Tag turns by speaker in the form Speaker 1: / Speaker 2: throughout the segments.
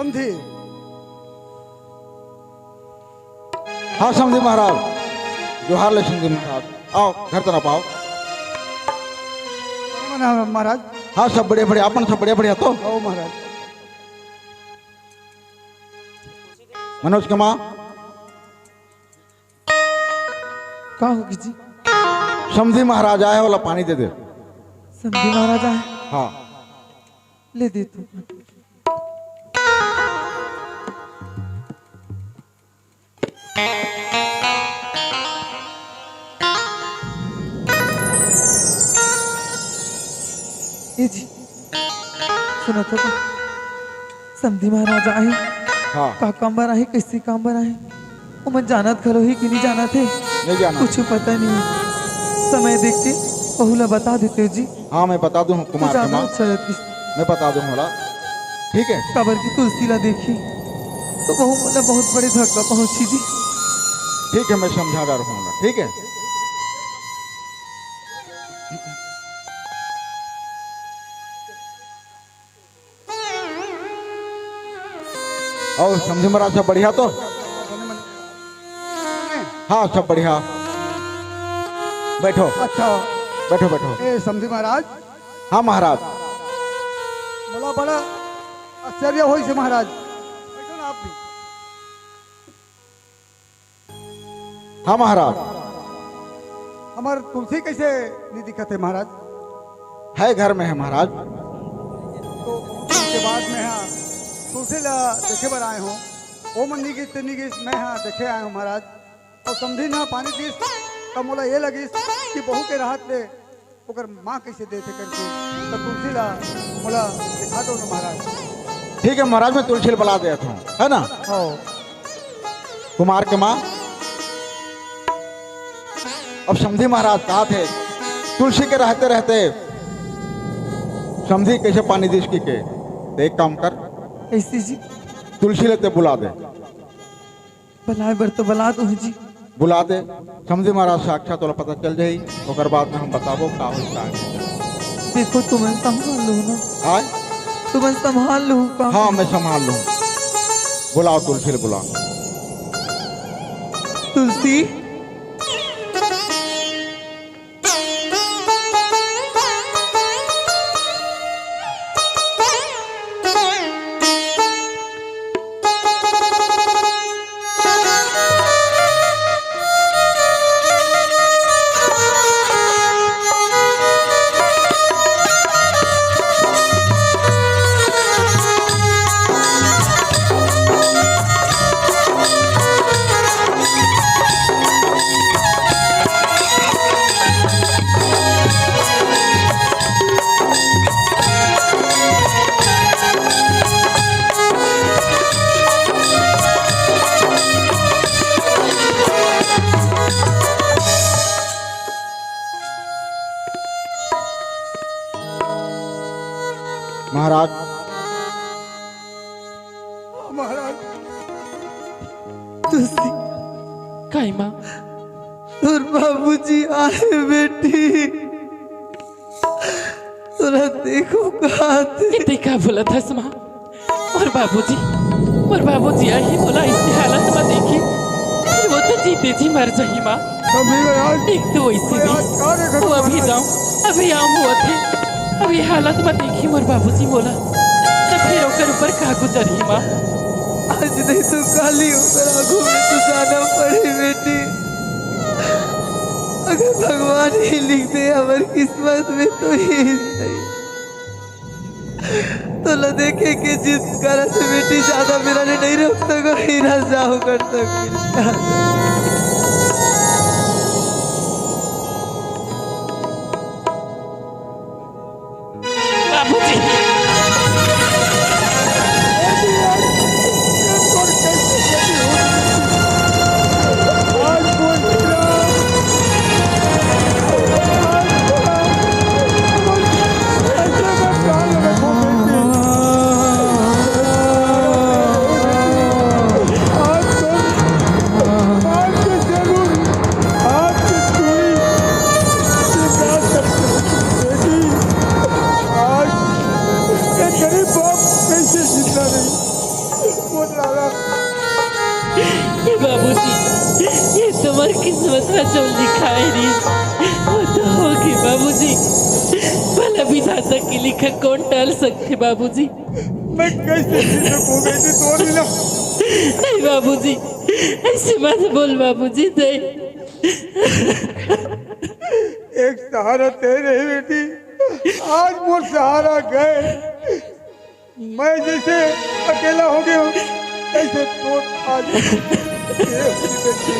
Speaker 1: समझी।
Speaker 2: हाँ समझी महाराज, जोहार ले समझी महाराज। आओ घर तरफ आओ।
Speaker 1: महाराज
Speaker 2: हाँ सब बढ़िया बढ़िया, अपन सब बढ़िया बढ़िया। तो
Speaker 1: आओ महाराज।
Speaker 2: मनोज के माँ
Speaker 3: का होगी जी?
Speaker 2: समझी महाराज आए वाला पानी दे दे।
Speaker 3: समझी महाराज आए?
Speaker 2: हाँ
Speaker 3: ले दे तू। ये जी सुनो तो समझी महाराज आए।
Speaker 2: हाँ
Speaker 3: का काम बना है, कैसे काम बना है? वो मैं जानत खरो ही कि नहीं जाना थे,
Speaker 2: नहीं जाना।
Speaker 3: कुछ पता नहीं। समय देख के बहुला बता देते हो जी।
Speaker 2: हाँ मैं बता दूँ कुमार के माँ,
Speaker 3: अच्छा रहती।
Speaker 2: मैं बता दूँ वाला। ठीक है
Speaker 3: कबर की तुलसी ला देखी तो बहु मतलब बहुत बड़े धक्का पहुंची जी।
Speaker 2: ठीक है, मैं समझा रहूँगा। ठीक है और समझी महाराज सब बढ़िया। तो हाँ सब बढ़िया, बैठो
Speaker 1: अच्छा
Speaker 2: बैठो बैठो।
Speaker 1: ए समझी महाराज,
Speaker 2: हाँ महाराज।
Speaker 1: बोला बड़ा आश्चर्य हो से महाराज। बैठो ना आप भी।
Speaker 2: हाँ महाराज।
Speaker 1: हमार तुलसी कैसे नहीं दिखत है महाराज?
Speaker 2: है घर में है महाराज।
Speaker 1: तो उसके बाद में हाँ तुलसी ला देखे बर आए हो। ओ मन निगिस ते निगिस मैं हाँ देखे आए हूँ महाराज। और समझी ना पानी दिस तब मोला ये लगिस कि बहू के राहत ले ओकर माँ कैसे देते करके। तो तुलसी ला मोला दिखा दो ना महाराज।
Speaker 2: ठीक है महाराज, मैं तुलसी बुला देता हूँ, है ना।
Speaker 1: हाँ
Speaker 2: कुमार के माँ अब समझी महाराज कहा थे तुलसी के रहते रहते समझी कैसे पानी दी इसकी के। तो एक काम कर,
Speaker 3: ऐसी जी
Speaker 2: तुलसी लेते बुला दे।
Speaker 3: भलाए बर तो बला दो जी।
Speaker 2: बुला दे समझी महाराज, साक्षात वाला पता चल जाई। और बाद में हम बताबो का होता है।
Speaker 3: देखो तुम्हें संभाल लो ना,
Speaker 2: हाँ
Speaker 3: तुम्हें संभाल लो का।
Speaker 2: हाँ मैं संभाल लूँ। बुलाओ तुलसी बुलाओ।
Speaker 3: तुलसी
Speaker 2: महाराज।
Speaker 1: महाराज
Speaker 3: तुलसी
Speaker 4: काई माँ,
Speaker 3: और बाबूजी आए बेटी। तुरा देखो कहाँ थे।
Speaker 4: इतने का बोला था माँ। और बाबूजी आई बोला इसी हालत में देखी कि वो तो जीते जी मर जाही माँ।
Speaker 1: समझी महाराज।
Speaker 4: एक तो वैसे भी वो अभी जाऊं अभी आऊं हुआ थे। अभी हालत में देखी मोर बाबूजी बोला तो फिर ओकर ऊपर का गुजरी माँ।
Speaker 3: आज नहीं तो काली होकर आंखों में तो जाना पड़ी बेटी। अगर भगवान ही लिख दे हमारी किस्मत में तो ही सही। तो लो देखे कि जिस कारण से बेटी ज्यादा मेरा ने नहीं रख सको हीरा जाओ कर सकती।
Speaker 1: आज
Speaker 4: ये बाबूजी ये तुम्हारी किस्मत में जो लिखा है री वो तो होगी बाबूजी। भला विधाता की लिखा कौन टाल सकते बाबूजी।
Speaker 1: मैं कैसे जी सकूं बेटी तोड़ मिला।
Speaker 4: नहीं बाबूजी ऐसे मत बोल बाबूजी। नहीं
Speaker 1: एक सहारा तेरे ही बेटी, आज वो सहारा गए। मैं जैसे अकेला हो गया हूँ ऐसे तो आज ये अपनी बेटी।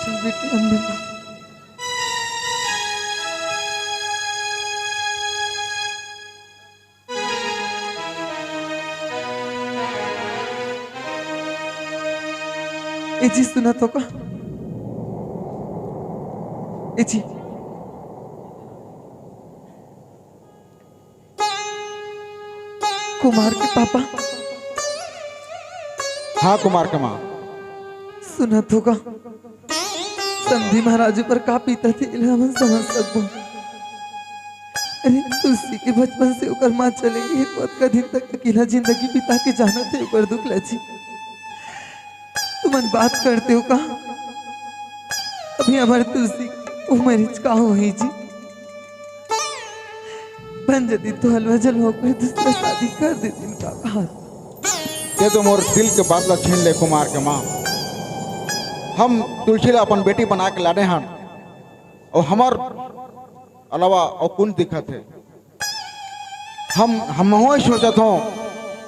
Speaker 3: चल बेटी अंदर आ। ए जी सुना तो का ए जी कुमार के पापा
Speaker 2: हाँ कुमार के माँ।
Speaker 3: सुना तो का संधि महाराज पर का पीता थे हम समझ सकूं। अरे तुलसी के बचपन से ओकर माँ चले गई तो का दिन तक अकेला जिंदगी बिता के जाना थे ओकर दुख लची। तुमन बात करते हो का अभी हमारे तुलसी उमरिच का हो ही जी बन जदी तो हलवा जलवा कर दूसरा शादी कर देती इनका कहा।
Speaker 2: ये तो मोर दिल के बादला छीन ले कुमार के माँ। हम तुलसी ला अपन बेटी बना के लाने हैं और हमार अलावा और कौन दिक्कत है। हम हो सोचत हो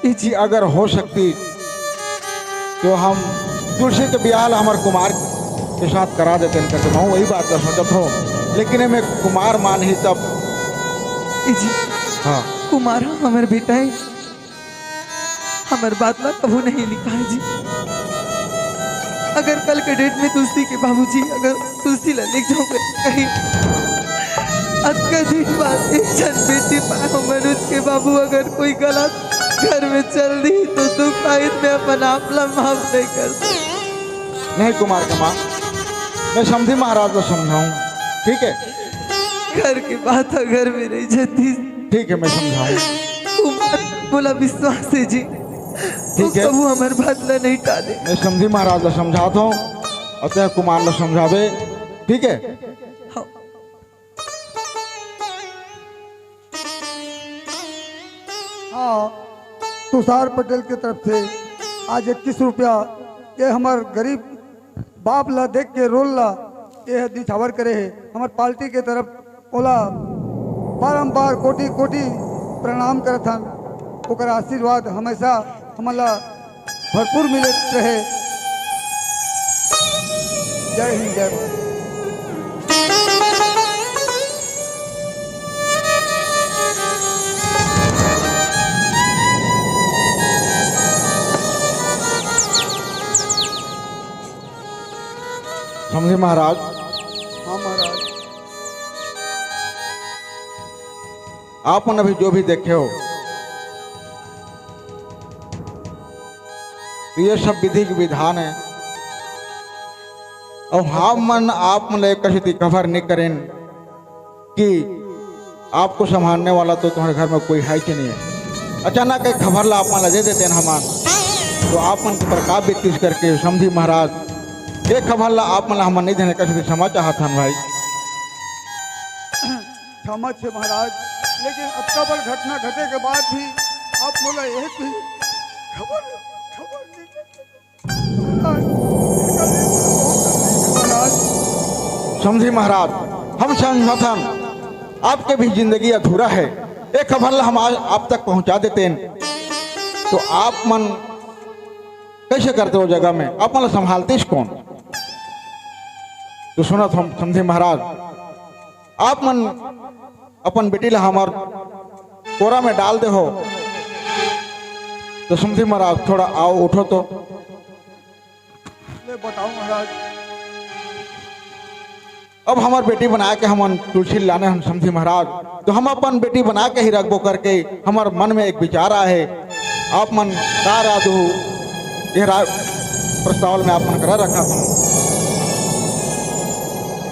Speaker 2: कि अगर हो सकती तो हम तुलसी के ब्याह हमारे कुमार के साथ करा देते हैं करके मैं वही बात सोचत हो। लेकिन मैं कुमार मान ही तब
Speaker 3: जी
Speaker 2: हाँ
Speaker 3: कुमार हमारे बेटा है हमारे बात ला कबू नहीं लिखा है जी। अगर कल के डेट में तुलसी के बाबूजी अगर तुलसी ला लिख जाओगे कहीं आज का दिन बाद एक जन बेटी पाओ मनुष्य के बाबू अगर कोई गलत घर में चल रही तो दुख आयत में अपन आप ला माफ नहीं कर।
Speaker 2: नहीं कुमार के माँ मैं समझी महाराज को समझाऊं ठीक है।
Speaker 3: घर की बात अगर मेरी जती
Speaker 2: ठीक है मैं समझाऊं।
Speaker 3: कुमार बोला विश्वास है जी
Speaker 2: ठीक है
Speaker 3: वो हमारे बात ला नहीं टाले।
Speaker 2: मैं समझी महाराज को समझाता हूँ और ते कुमार ला समझावे ठीक है।
Speaker 3: हाँ।
Speaker 1: हाँ तुषार पटेल की तरफ से आज 21 रुपया ये हमार गरीब बाप ला देख के रोल ला ये दिछावर करे है। हमार पार्टी के तरफ ओला बारंबार कोटि कोटि प्रणाम करत हन। ओकर आशीर्वाद हमेशा हमारा भरपूर मिलत रहे। जय हिंद जय भारत।
Speaker 2: समझे महाराज।
Speaker 1: हाँ महाराज।
Speaker 2: आपने अभी जो भी देखे हो तो ये सब विधि के विधान है और हम मन आप मन कभी कवर नहीं करें कि आपको संभालने वाला तो तुम्हारे घर में कोई है कि नहीं है। अचानक एक खबर ला आप मन दे देते हैं हमान तो आप मन के प्रकाश व्यक्ति करके समझी महाराज ये खबर ला आप मन हम नहीं देने कभी क्षमा चाहता भाई।
Speaker 1: क्षमा छे महाराज लेकिन अतका बड़ घटना घटे के बाद भी आप बोला एक भी खबर खबर नहीं महाराज।
Speaker 2: समझी महाराज हम संगठन आपके भी जिंदगी अधूरा है। एक खबर हम आज आप तक पहुंचा देते हैं तो आप मन कैसे करते हो जगह में आप मन संभालते कौन। तो सुना हम समझे महाराज आप मन अपन बेटी ला हमार कोरा में डाल दे हो तो समझे महाराज थोड़ा आओ उठो तो
Speaker 1: ले बताओ महाराज।
Speaker 2: अब हमार बेटी बना के हम तुलसी लाने हम समझी महाराज तो हम अपन बेटी बना के ही रखबो करके हमार मन में एक विचार आए आप मन का राधु ये प्रस्ताव में आप मन करा रखा था।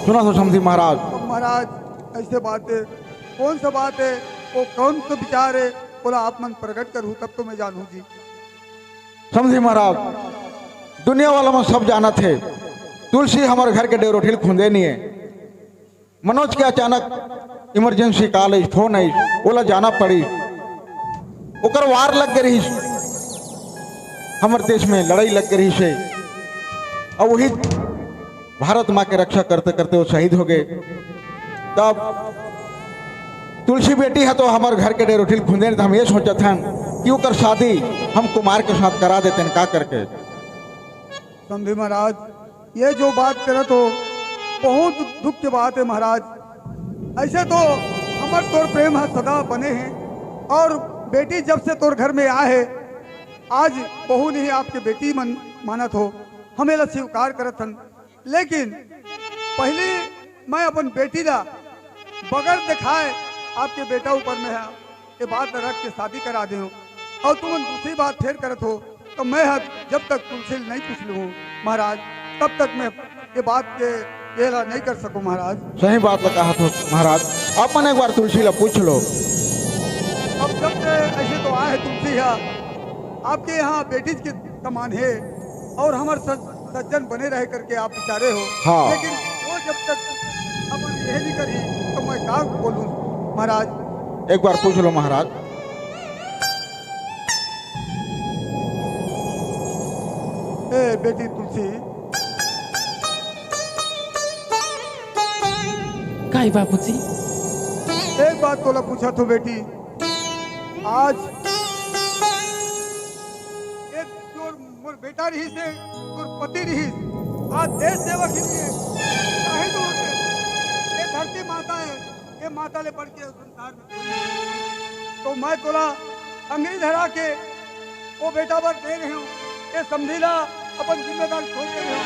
Speaker 2: सुना तो समझी महाराज।
Speaker 1: अब महाराज ऐसे बात है, कौन सा बात है, वो कौन सा विचार है? बोला आप मन प्रकट करूँ तब तो मैं जानूँ जी।
Speaker 2: समझे महाराज, दुनिया वाला में सब जाना थे, तुलसी हमारे घर के डेरोठिल खुंदे नहीं है। मनोज के अचानक इमरजेंसी कॉल आई, फोन आई, बोला जाना पड़ी, ओकर वार लग गई, हमारे देश में लड़ाई लग गई से, और वही भारत माँ के रक्षा करते करते वो शहीद हो गए। तब तुलसी बेटी है तो हमारे घर के डेरोठिल खुंदे, तो हम ये सोचा था कि ओकर शादी हम कुमार के साथ करा देते हैं, का करके।
Speaker 1: समझे महाराज, ये जो बात करे तो बहुत दुख की बात है महाराज। ऐसे तो हमारे तोर प्रेम है सदा बने हैं, और बेटी जब से तोर घर में आए है, आज बहू नहीं आपके बेटी मानत हो, हमें ला स्वीकार करत हन। लेकिन पहले मैं अपन बेटी ला बगैर दिखाए आपके बेटा ऊपर में है ये बात रख के शादी करा दे, और तुम दूसरी बात फेर करत हो तो मैं जब तक तुमसे नहीं पूछ लूँ महाराज, तब तक मैं ये बात के ये नहीं कर सकूं महाराज।
Speaker 2: सही बात कहा तो महाराज, अपन एक बार तुलसी ला पूछ लो।
Speaker 1: अब जब से ऐसे तो आए तुलसी है, आपके यहाँ बेटी के समान है, और हमारे सज्जन बने रह करके आप बेचारे हो।
Speaker 2: हाँ।
Speaker 1: लेकिन वो जब तक अपन यह नहीं करी तो मैं क्या बोलूँ महाराज।
Speaker 2: एक बार पूछ लो महाराज।
Speaker 1: ए बेटी तुलसी,
Speaker 4: काय बाबूजी?
Speaker 1: एक बात तोला पूछा तो बेटी, आज एक जो मोर बेटा रही से तोर पति रही, आज देश सेवा के लिए शहीद हो गए। ये धरती माता है, ये माता ले बढ़ के संसार में, तो मैं तोला अंग्रेज धरा के वो बेटा पर दे रही हूँ, ये समझी ला अपन जिम्मेदार छोड़ दे रहे हो।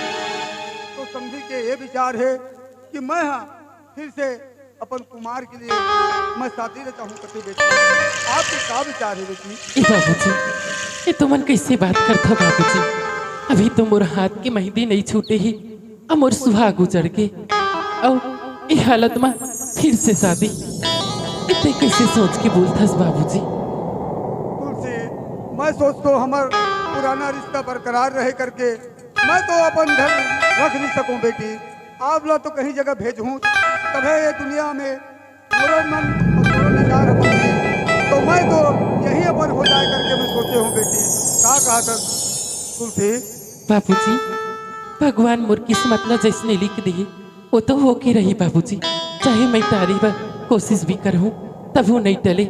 Speaker 1: तो समझी के ये विचार है कि मैं हाँ फिर से अपन कुमार के लिए मैं शादी ले चाहूँ कति बेटी। आपके क्या विचार है बेटी?
Speaker 4: ए बाबूजी, ये तो मन कैसे बात करता बाबूजी? अभी तो मोर हाथ की मेहंदी नहीं छूटे ही, अब मोर सुहाग उजड़ के, और ये हालत में फिर से शादी, इतने कैसे सोच के बोलथस बाबूजी?
Speaker 1: तुलसी, मैं सोचता हूँ हमार पुराना रिश्ता बरकरार रहे करके मैं तो अपन घर रख नहीं सकूँ बेटी। आप लोग तो कहीं जगह भेजूँ तब ये दुनिया में मेरा मन और मेरा निगाह रखूँगी, तो मैं तो यही अपन हो जाए करके मैं सोचे हूँ बेटी। क्या कहा था तुलसी?
Speaker 4: बाबूजी, भगवान मोर किस्मत न जैसने लिख दी वो तो हो के रही बाबूजी, चाहे मैं तारी बार कोशिश भी करूँ तब वो नहीं टले।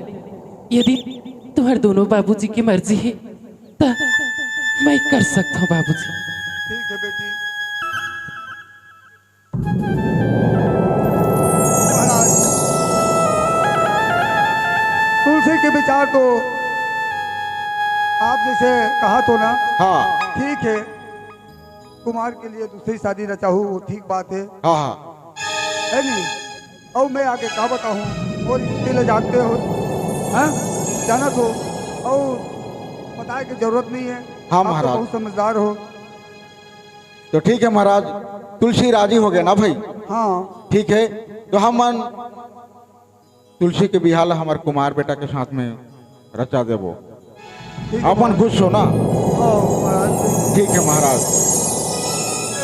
Speaker 4: यदि तुम्हारे दोनों बाबूजी की मर्जी है तो मैं कर सकता हूँ बाबूजी।
Speaker 1: ठीक है बेटी। महाराज, तुलसी के विचार तो आप जैसे कहा तो ना,
Speaker 2: हाँ
Speaker 1: ठीक है, कुमार के लिए दूसरी शादी न चाहूँ वो ठीक बात है,
Speaker 2: हाँ हाँ
Speaker 1: है नहीं? और मैं आगे क्या बताऊँ, और इसलिए जानते हो, हाँ जाना तो, और बताए की जरूरत नहीं है।
Speaker 2: हाँ
Speaker 1: आप तो
Speaker 2: महाराज।
Speaker 1: बहुत समझदार हो।
Speaker 2: तो ठीक है महाराज, तुलसी राजी हो गया ना भाई?
Speaker 1: हाँ
Speaker 2: ठीक है, तो हम तुलसी के बिहाल हमारे कुमार बेटा के साथ में रचा देवो,
Speaker 1: ठीक है
Speaker 2: अपन खुश हो ना?
Speaker 1: हाँ, महाराज
Speaker 2: ठीक है महाराज।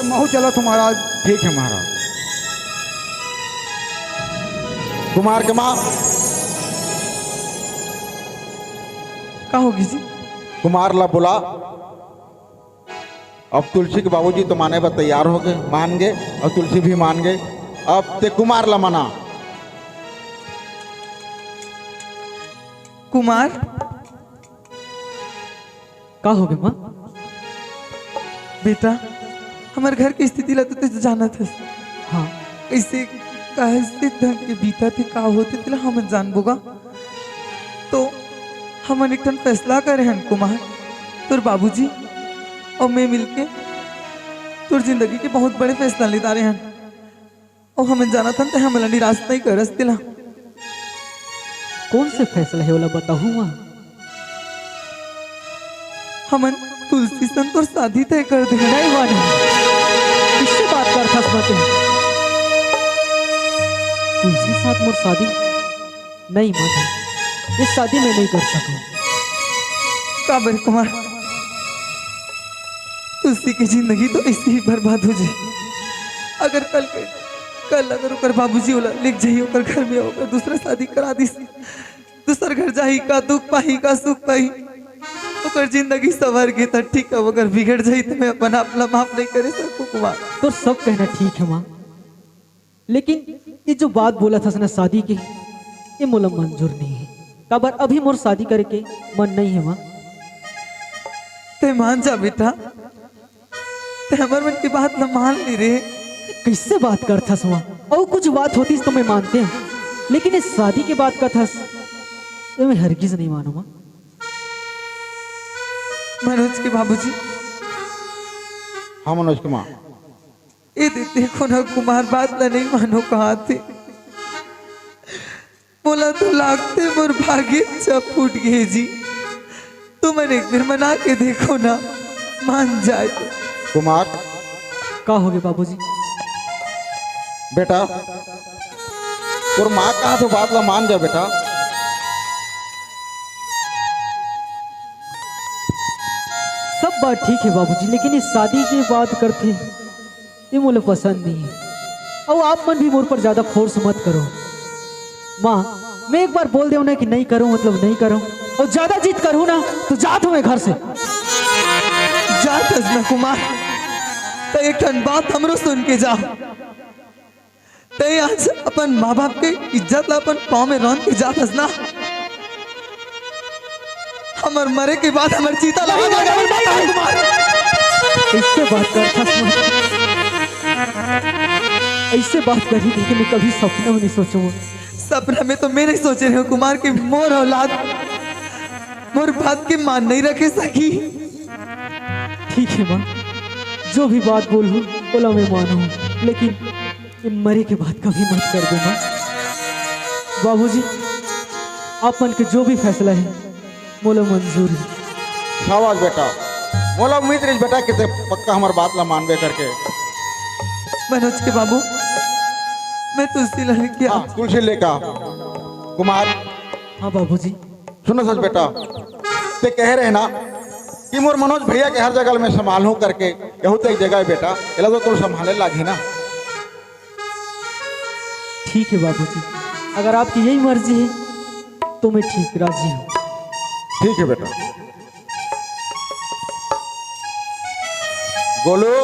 Speaker 1: महू चला तो महाराज।
Speaker 2: ठीक है महाराज। कुमार के माँ,
Speaker 3: का होगी जी?
Speaker 2: कुमार ला बुला। अब तुलसी के बाबूजी तो माने पर तैयार हो गए, मान गए, और तुलसी भी मान गए। अब ते कुमार ला मना।
Speaker 3: कुमार, का हो गया माँ? बेटा, हमारे घर की स्थिति ला तो तुझे जाना था। हाँ, ऐसे कैसे ढंग के बीता थे, का होते तेला हम जान बोगा। तो हम एक ठन फैसला करे हन कुमार, तोर बाबूजी और मैं मिलके तोर जिंदगी के बहुत बड़े फैसला ले रहे हन, और हमें जाना था हम निराश नहीं करस तेला।
Speaker 5: कौन से फैसला है वाला बताऊँ?
Speaker 3: हमन तुलसी सन तोर शादी तय कर दे।
Speaker 5: नहीं वानी, किससे बात कर थस मते? तुलसी साथ मोर शादी नहीं माना, ये शादी मैं नहीं कर सकूं।
Speaker 3: काबर कुमार, तुलसी की जिंदगी तो ऐसे ही बर्बाद हो जाए। अगर कल अगर ओकर बाबूजी वाला लिख जाई ओकर घर में ओकर दूसरा शादी करा दी, दूसर घर जाही का दुख पाही का सुख पाही, ओकर जिंदगी सवर के तो ठीक है, अगर बिगड़ जाई तो मैं अपना अपना माफ नहीं करे सकूं कुमार।
Speaker 5: तो सब कहना ठीक है माँ, लेकिन ये जो बात बोला था ना शादी की, ये मोला मंजूर नहीं है। काबर अभी मोर शादी करके मन नहीं है माँ।
Speaker 3: ते मान जा बेटा, ते हमार मन की बात न मान ली रे।
Speaker 5: कैसे बात करता सुआ? और कुछ बात होती तो मैं मानते हैं, लेकिन इस शादी की बात करता तो मैं हरगिज नहीं मानू माँ।
Speaker 3: मनोज के बाबूजी,
Speaker 2: हाँ मनोज कुमार,
Speaker 3: ये देखो ना कुमार, बात ला नहीं मानो कहा थे, बोला तो लागते मोर भाग्य जब फूट गए जी। तुम मैंने एक बार मना के देखो ना, मान जाए तो।
Speaker 2: कुमार
Speaker 5: का हो गया बाबूजी?
Speaker 2: बेटा और माँ कहा तो बात ला मान जा बेटा।
Speaker 5: सब बात ठीक है बाबूजी, लेकिन इस शादी की बात करते ये मुझे पसंद नहीं है। और आप मन भी मोर पर ज्यादा फोर्स मत करो माँ। मैं एक बार बोल दे ना कि नहीं करूं मतलब नहीं करूं, और ज्यादा जिद करूं ना तो जात हूं मैं घर से।
Speaker 3: जात ना कुमार, तो एक ठन बात हमरो सुन के जा। ते आज अपन माँ बाप के इज्जत ला अपन पाँव में रौन के जात ना। हमर मरे के बाद हमर चीता लगा कुमार।
Speaker 5: ऐसे बात करता ऐसे बात करी थी कि मैं कभी सपना में नहीं सोचूंगा।
Speaker 3: सपना में तो मैं नहीं सोच रही हूँ कुमार की मोर औलाद मोर बात के मान नहीं रखे सकी।
Speaker 5: ठीक है माँ, जो भी बात बोलूं बोला मैं मानू, लेकिन ये मरे के बाद कभी मत कर दो माँ। बाबूजी आप मन के जो भी फैसला है मोला मंजूर है।
Speaker 2: शाबाश बेटा, मोला उम्मीद रही बेटा कि ते पक्का हमार बात ला मानबे करके।
Speaker 3: मनोज के बाबू, मैं तुलसी लाने की
Speaker 2: हाँ, तुलसी लेका कुमार
Speaker 5: हाँ बाबूजी।
Speaker 2: सुनो सच बेटा, ते कह रहे ना कि मोर मनोज भैया के हर जगह में संभालूं करके, यहू तो एक जगह है बेटा, एला तो तुम संभाले लागी ना।
Speaker 5: ठीक है बाबूजी, अगर आपकी यही मर्जी है तो मैं ठीक राजी हूँ।
Speaker 2: ठीक है बेटा। गोलू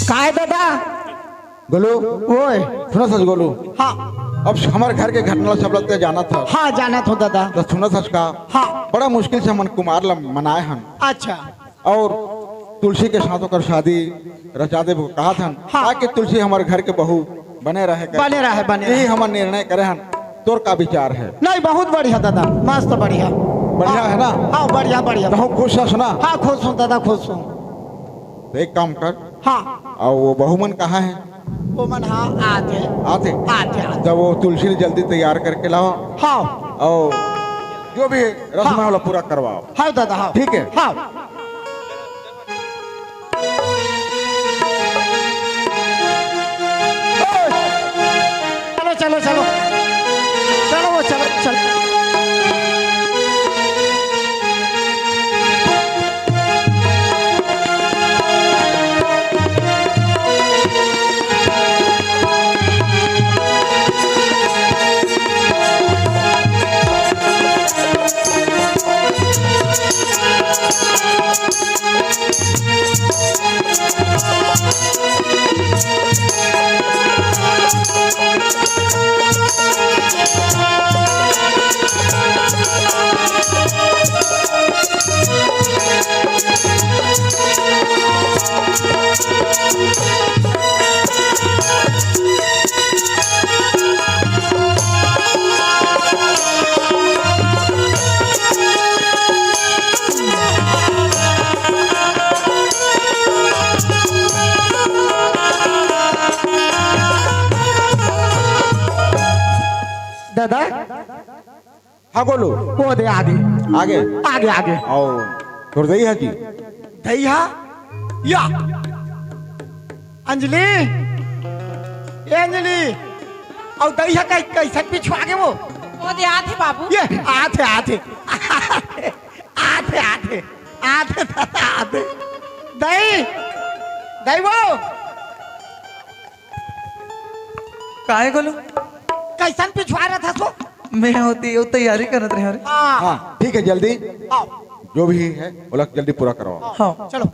Speaker 1: काय दादा?
Speaker 2: गोलू
Speaker 1: ओए
Speaker 2: सुनो सच गोलू,
Speaker 1: हाँ
Speaker 2: अब हमारे घर के घटना सब लगते जाना था।
Speaker 1: हाँ जाना तो दादा।
Speaker 2: तो सुनो सच का,
Speaker 1: हाँ
Speaker 2: बड़ा मुश्किल से मन कुमार ला मनाए हन,
Speaker 1: अच्छा
Speaker 2: और तुलसी के साथ होकर शादी रचा दे कहा था,
Speaker 1: हाँ।
Speaker 2: ताकि तुलसी हमारे घर के बहू बने रहे कर।
Speaker 1: बने रहे बने
Speaker 2: यही
Speaker 1: रहे।
Speaker 2: हमारा निर्णय करे हन। तोर का विचार है?
Speaker 1: नहीं बहुत बढ़िया दादा, मस्त बढ़िया।
Speaker 2: बढ़िया है ना?
Speaker 1: हाँ बढ़िया बढ़िया।
Speaker 2: तो खुश है सुना?
Speaker 1: हाँ खुश हूँ दादा, खुश हूँ।
Speaker 2: तो एक काम कर,
Speaker 1: हाँ
Speaker 2: और वो बहुमन कहाँ है?
Speaker 1: वो मन हाँ आते
Speaker 2: आते
Speaker 1: आते आते।
Speaker 2: जब वो तुलसी जल्दी तैयार करके लाओ,
Speaker 1: हाँ
Speaker 2: और जो भी रस्म है वाला पूरा करवाओ।
Speaker 1: हाँ दादा हाँ
Speaker 2: ठीक है?
Speaker 1: हाँ। चलो चलो चलो चलो वो चलो चलो।
Speaker 6: Thank you.
Speaker 1: दादा
Speaker 2: हाँ बोलो।
Speaker 1: वो दे आगे
Speaker 2: आगे
Speaker 1: आगे आगे
Speaker 2: आओ छोड़ दही है जी।
Speaker 1: दैया या अंजलि ये अंजलि और दैया कैसे पीछू आगे वो
Speaker 6: दे आते बाबू
Speaker 1: ये आते आते आते आते आते आते दही दही वो
Speaker 3: काहे गोलू
Speaker 1: कैसन पिछवा रहा था सो
Speaker 3: मैं होती वो तैयारी करत रहे
Speaker 1: हाँ
Speaker 2: हाँ ठीक है जल्दी
Speaker 1: आओ
Speaker 2: जो भी है बोला जल्दी पूरा करवाओ।
Speaker 3: हाँ
Speaker 1: चलो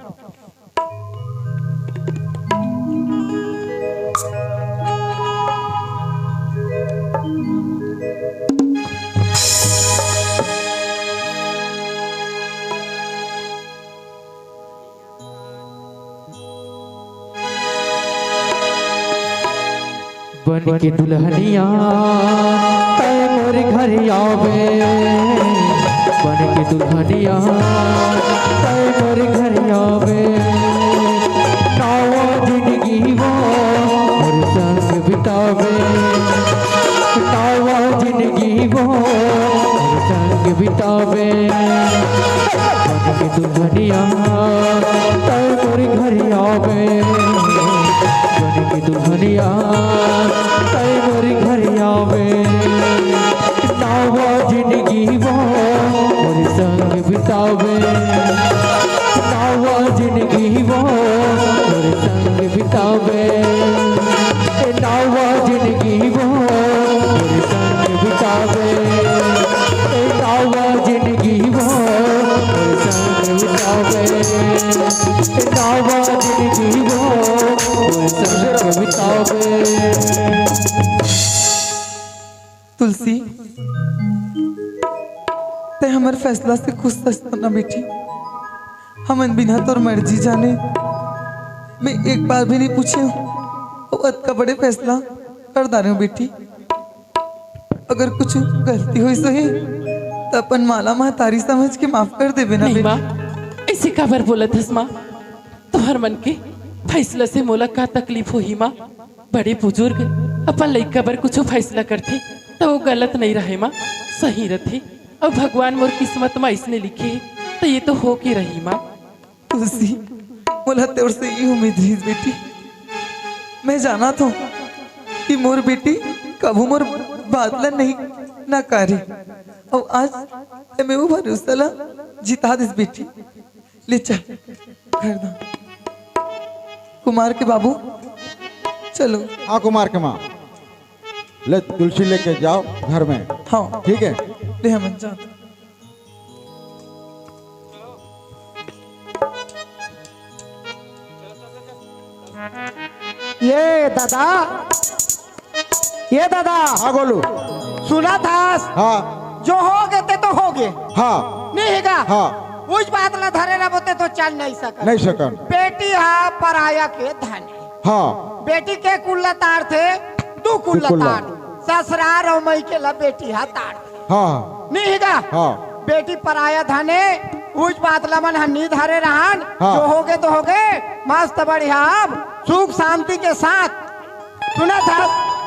Speaker 5: बन के दुल्हनिया तै मोर घर आवे, बन के दुल्हनिया तै मोर घर आवे, नावा जिंदगी वो मोर संग बितावे, नावा जिंदगी वो मोर संग बितावे, बन के दुल्हनिया तै मोर घर आवे, बन के दुल्हनिया तै मोर घर आवे, नावा जिंदगी वो मोर संग बितावे, नावा जिंदगी वो मोर संग बितावे, नावा जिंदगी वो मोर संग बितावे, नावा जिंदगी वो मोर संग बितावे, नावा जिंदगी वो मोर संग बितावे।
Speaker 3: तुलसी ते हमारे फैसला से खुश तो ना बेटी, हम बिना तोर मर्जी जाने मैं एक बार भी नहीं पूछे अत का बड़े फैसला कर डाले बेटी। अगर कुछ गलती हुई सही तो अपन माला महतारी समझ के माफ कर दे बिना
Speaker 4: नहीं माँ,
Speaker 3: बेटी।
Speaker 4: ऐसे काबर बोलत हस माँ, तुम्हार मन के फैसला से मोला का तकलीफ होही माँ। बड़े बुजुर्ग अपन लइका बर कुछ फैसला करते तो वो गलत नहीं रहे माँ, सही रहते। और भगवान मोर किस्मत में इसने लिखे तो ये तो हो के रही माँ।
Speaker 3: तुलसी बोला तेरे से ये उम्मीद रही बेटी, मैं जाना था कि मोर बेटी कबू मोर बादला नहीं ना करे, और आज मैं वो भरोसा ला जिता दिस बेटी। ले चल घर दा कुमार के बाबू चलो।
Speaker 2: हाँ कुमार के माँ ले तुलसी लेके जाओ घर में।
Speaker 3: हाँ
Speaker 2: ठीक है
Speaker 3: ले हम जा।
Speaker 1: ये दादा
Speaker 2: हाँ बोलो।
Speaker 1: सुना था
Speaker 2: हाँ
Speaker 1: जो हो गए ते तो हो गए
Speaker 2: हाँ
Speaker 1: नहीं हैगा।
Speaker 2: हाँ
Speaker 1: उस बात ला धरे ना बोते तो चल नहीं सका।
Speaker 2: नहीं सकन।
Speaker 1: बेटी हा पराया के धन,
Speaker 2: हाँ
Speaker 1: बेटी के कुल्ला तार थे दू कुल्ला
Speaker 2: कुल्ला।
Speaker 1: तार, ससुरार और मई के ला बेटी हा तार
Speaker 2: हाँ
Speaker 1: नहीं हैगा।
Speaker 2: हाँ
Speaker 1: बेटी पराया धने उस बात ला मन हन्नी धरे रहन।
Speaker 2: हाँ।
Speaker 1: जो हो गए तो हो गए, मस्त बढ़िया अब सुख शांति के साथ। सुना था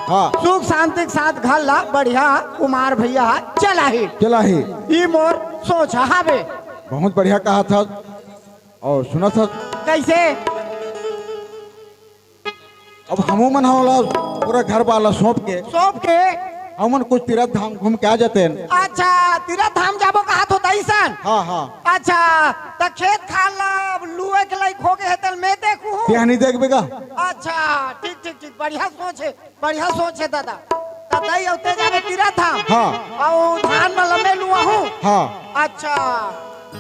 Speaker 2: हाँ
Speaker 1: सुख शांति के साथ घर ला बढ़िया कुमार भैया चला ही
Speaker 2: चला ही
Speaker 1: ई मोर सोच हावे।
Speaker 2: बहुत बढ़िया कहा था। और सुना था
Speaker 1: कैसे
Speaker 2: अब हमू मन होला पूरा घर वाला सौंप के हमन कुछ तीर्थ धाम घूम के आ जाते हैं।
Speaker 1: अच्छा तीर्थ धाम जाबो कहा तो दैसन।
Speaker 2: हाँ हाँ
Speaker 1: अच्छा त खेत खाल ला लुए के लायक हो गए है तल मैं देखू हूँ।
Speaker 2: क्या नहीं देख बेगा।
Speaker 1: अच्छा ठीक ठीक ठीक बढ़िया सोच है दादा। तई औते जाबे तीर्थ धाम।
Speaker 2: हाँ
Speaker 1: और धान में लमे लुआ हूँ।
Speaker 2: हाँ
Speaker 1: अच्छा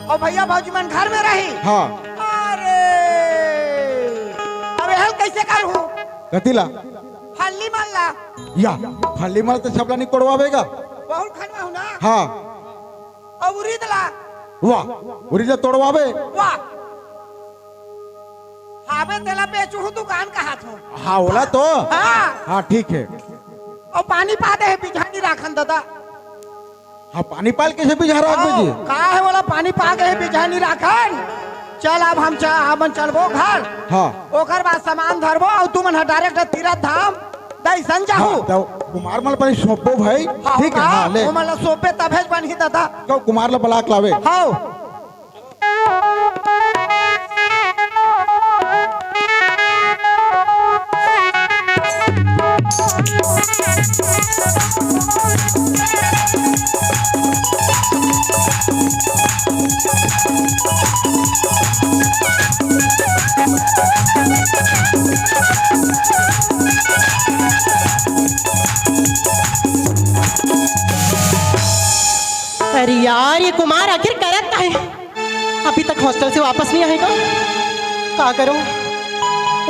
Speaker 1: और भैया भाजी मन घर में रही।
Speaker 2: हाँ
Speaker 1: अरे अबे हल कैसे करूँ
Speaker 2: कतिला
Speaker 1: हल्ली मल्ला
Speaker 2: या खाली माल तो सबला नहीं कोड़वावेगा।
Speaker 1: बहुत खनवा हूँ ना।
Speaker 2: हाँ
Speaker 1: और उरीद ला
Speaker 2: वाह उरीजा तोड़वावे।
Speaker 1: वाह हावे तेला बेचू हूँ दुकान का हाथ हूँ।
Speaker 2: हाँ बोला तो
Speaker 1: हाँ
Speaker 2: हाँ ठीक है।
Speaker 1: और पानी पा दे बिझानी राखन दादा।
Speaker 2: हाँ पानी पाल कैसे बिझा रहा जी।
Speaker 1: कहा है बोला पानी पा गए बिझानी राखन। चल अब हम चलबो घर।
Speaker 2: हाँ
Speaker 1: ओकर बाद सामान धरबो और तुम डायरेक्ट तीर्थ धाम
Speaker 6: दाई संजा
Speaker 2: हाँ,
Speaker 6: हूँ
Speaker 2: तो कुमार मल पर सोपो भाई ठीक है हाँ ले
Speaker 6: वो मला सोपे तभेज बन ही दादा
Speaker 2: तो कुमार ला बलाक लावे
Speaker 6: हाउ
Speaker 7: अरे यार ये कुमार आखिर करत का है? अभी तक हॉस्टल से वापस नहीं आएगा। क्या करूं?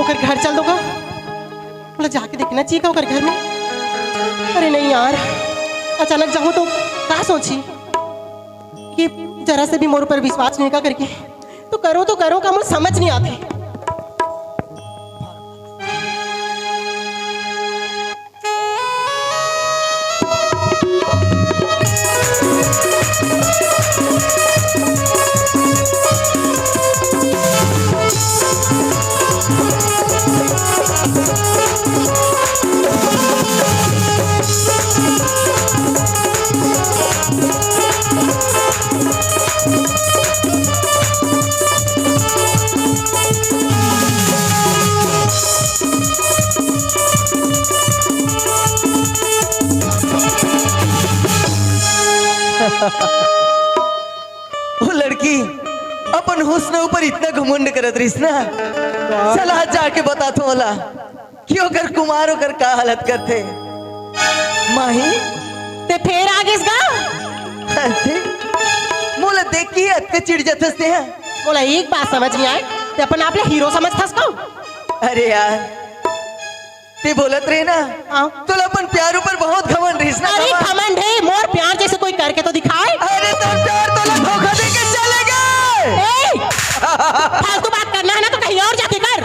Speaker 7: ओकर घर चल दोगा? बोला जाके देखना चाहिए ओकर घर में। अरे नहीं यार, अचानक जाऊं तो क्या सोची कि जरा से भी मोर पर विश्वास नहीं का करके तो करो का मुझे समझ नहीं आती।
Speaker 3: वो लड़की अपन हुस्न ऊपर इतना घमंड करत रहीस ना, चला जाके बता तो वाला क्यों कर कुमार होकर का हालत करते माही
Speaker 7: ते फिर आगे इसका
Speaker 3: मोला देख के अत के चिढ़ जतसते हैं।
Speaker 7: बोला एक बात समझ नहीं आए ते अपन आपले हीरो समझथस को?
Speaker 3: अरे यार ते बोलत रहे ना
Speaker 7: हाँ।
Speaker 3: तो अपन प्यार ऊपर बहुत घमंड रहीस ना।
Speaker 7: अरे घमंड है, मोर प्यार जैसे कोई करके तो दिखाए।
Speaker 3: अरे तो प्यार तो धोखा दे के चले गए।
Speaker 7: फालतू बात करना है ना तो कहीं और जाके कर।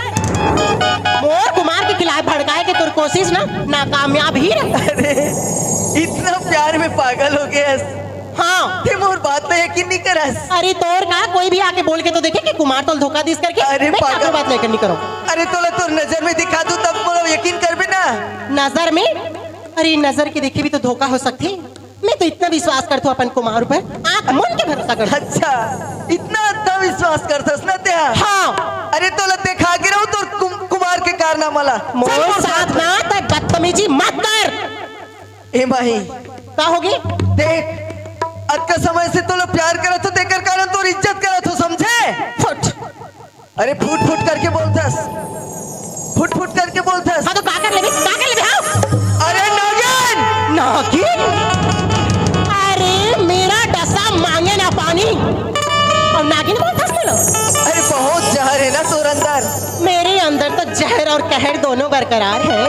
Speaker 7: मोर कुमार के खिलाफ भड़काए के तुर कोशिश ना नाकामयाब ही रहे।
Speaker 3: अरे इतना प्यार में पागल हो गया।
Speaker 7: हाँ
Speaker 3: ते मोर बात पे यकीन नहीं करस।
Speaker 7: अरे तोर का कोई भी आके बोल के तो देखे कि कुमार तो धोखा दिस करके।
Speaker 3: अरे
Speaker 7: मैं
Speaker 3: पागल।
Speaker 7: क्या बात लेकर नहीं करो।
Speaker 3: अरे तोला तो नजर में दिखा दूं तब मोला यकीन कर भी ना।
Speaker 7: नजर में? अरे नजर की देखी भी तो धोखा हो सकती। मैं तो इतना विश्वास करता हूँ अपन कुमार पर, आंख मूंद के भरोसा कर।
Speaker 3: अच्छा इतना अच्छा विश्वास करतस ना ते।
Speaker 7: हाँ
Speaker 3: अरे तोला देखा के रहूं तो कुमार के कारनामा ला
Speaker 7: मोर साथ ना तो बदतमीजी मत कर।
Speaker 3: ए माही
Speaker 7: क्या होगी?
Speaker 3: देख आज का समय से तोला प्यार करत हो देकर कारण तो इज्जत करत हो समझे।
Speaker 7: फुट।
Speaker 3: अरे फुट फुट करके बोलतस, फुट फुट करके बोलतस।
Speaker 7: हाँ तो क्या कर लेबे? क्या कर लेबे? हाँ
Speaker 3: अरे नागिन
Speaker 7: नागिन? अरे मेरा डसा मांगे ना पानी और नागिन कौन फंस लो?
Speaker 3: अरे बहुत जहर है ना तोर अंदर।
Speaker 7: मेरे अंदर तो जहर और कहर दोनों बरकरार हैं।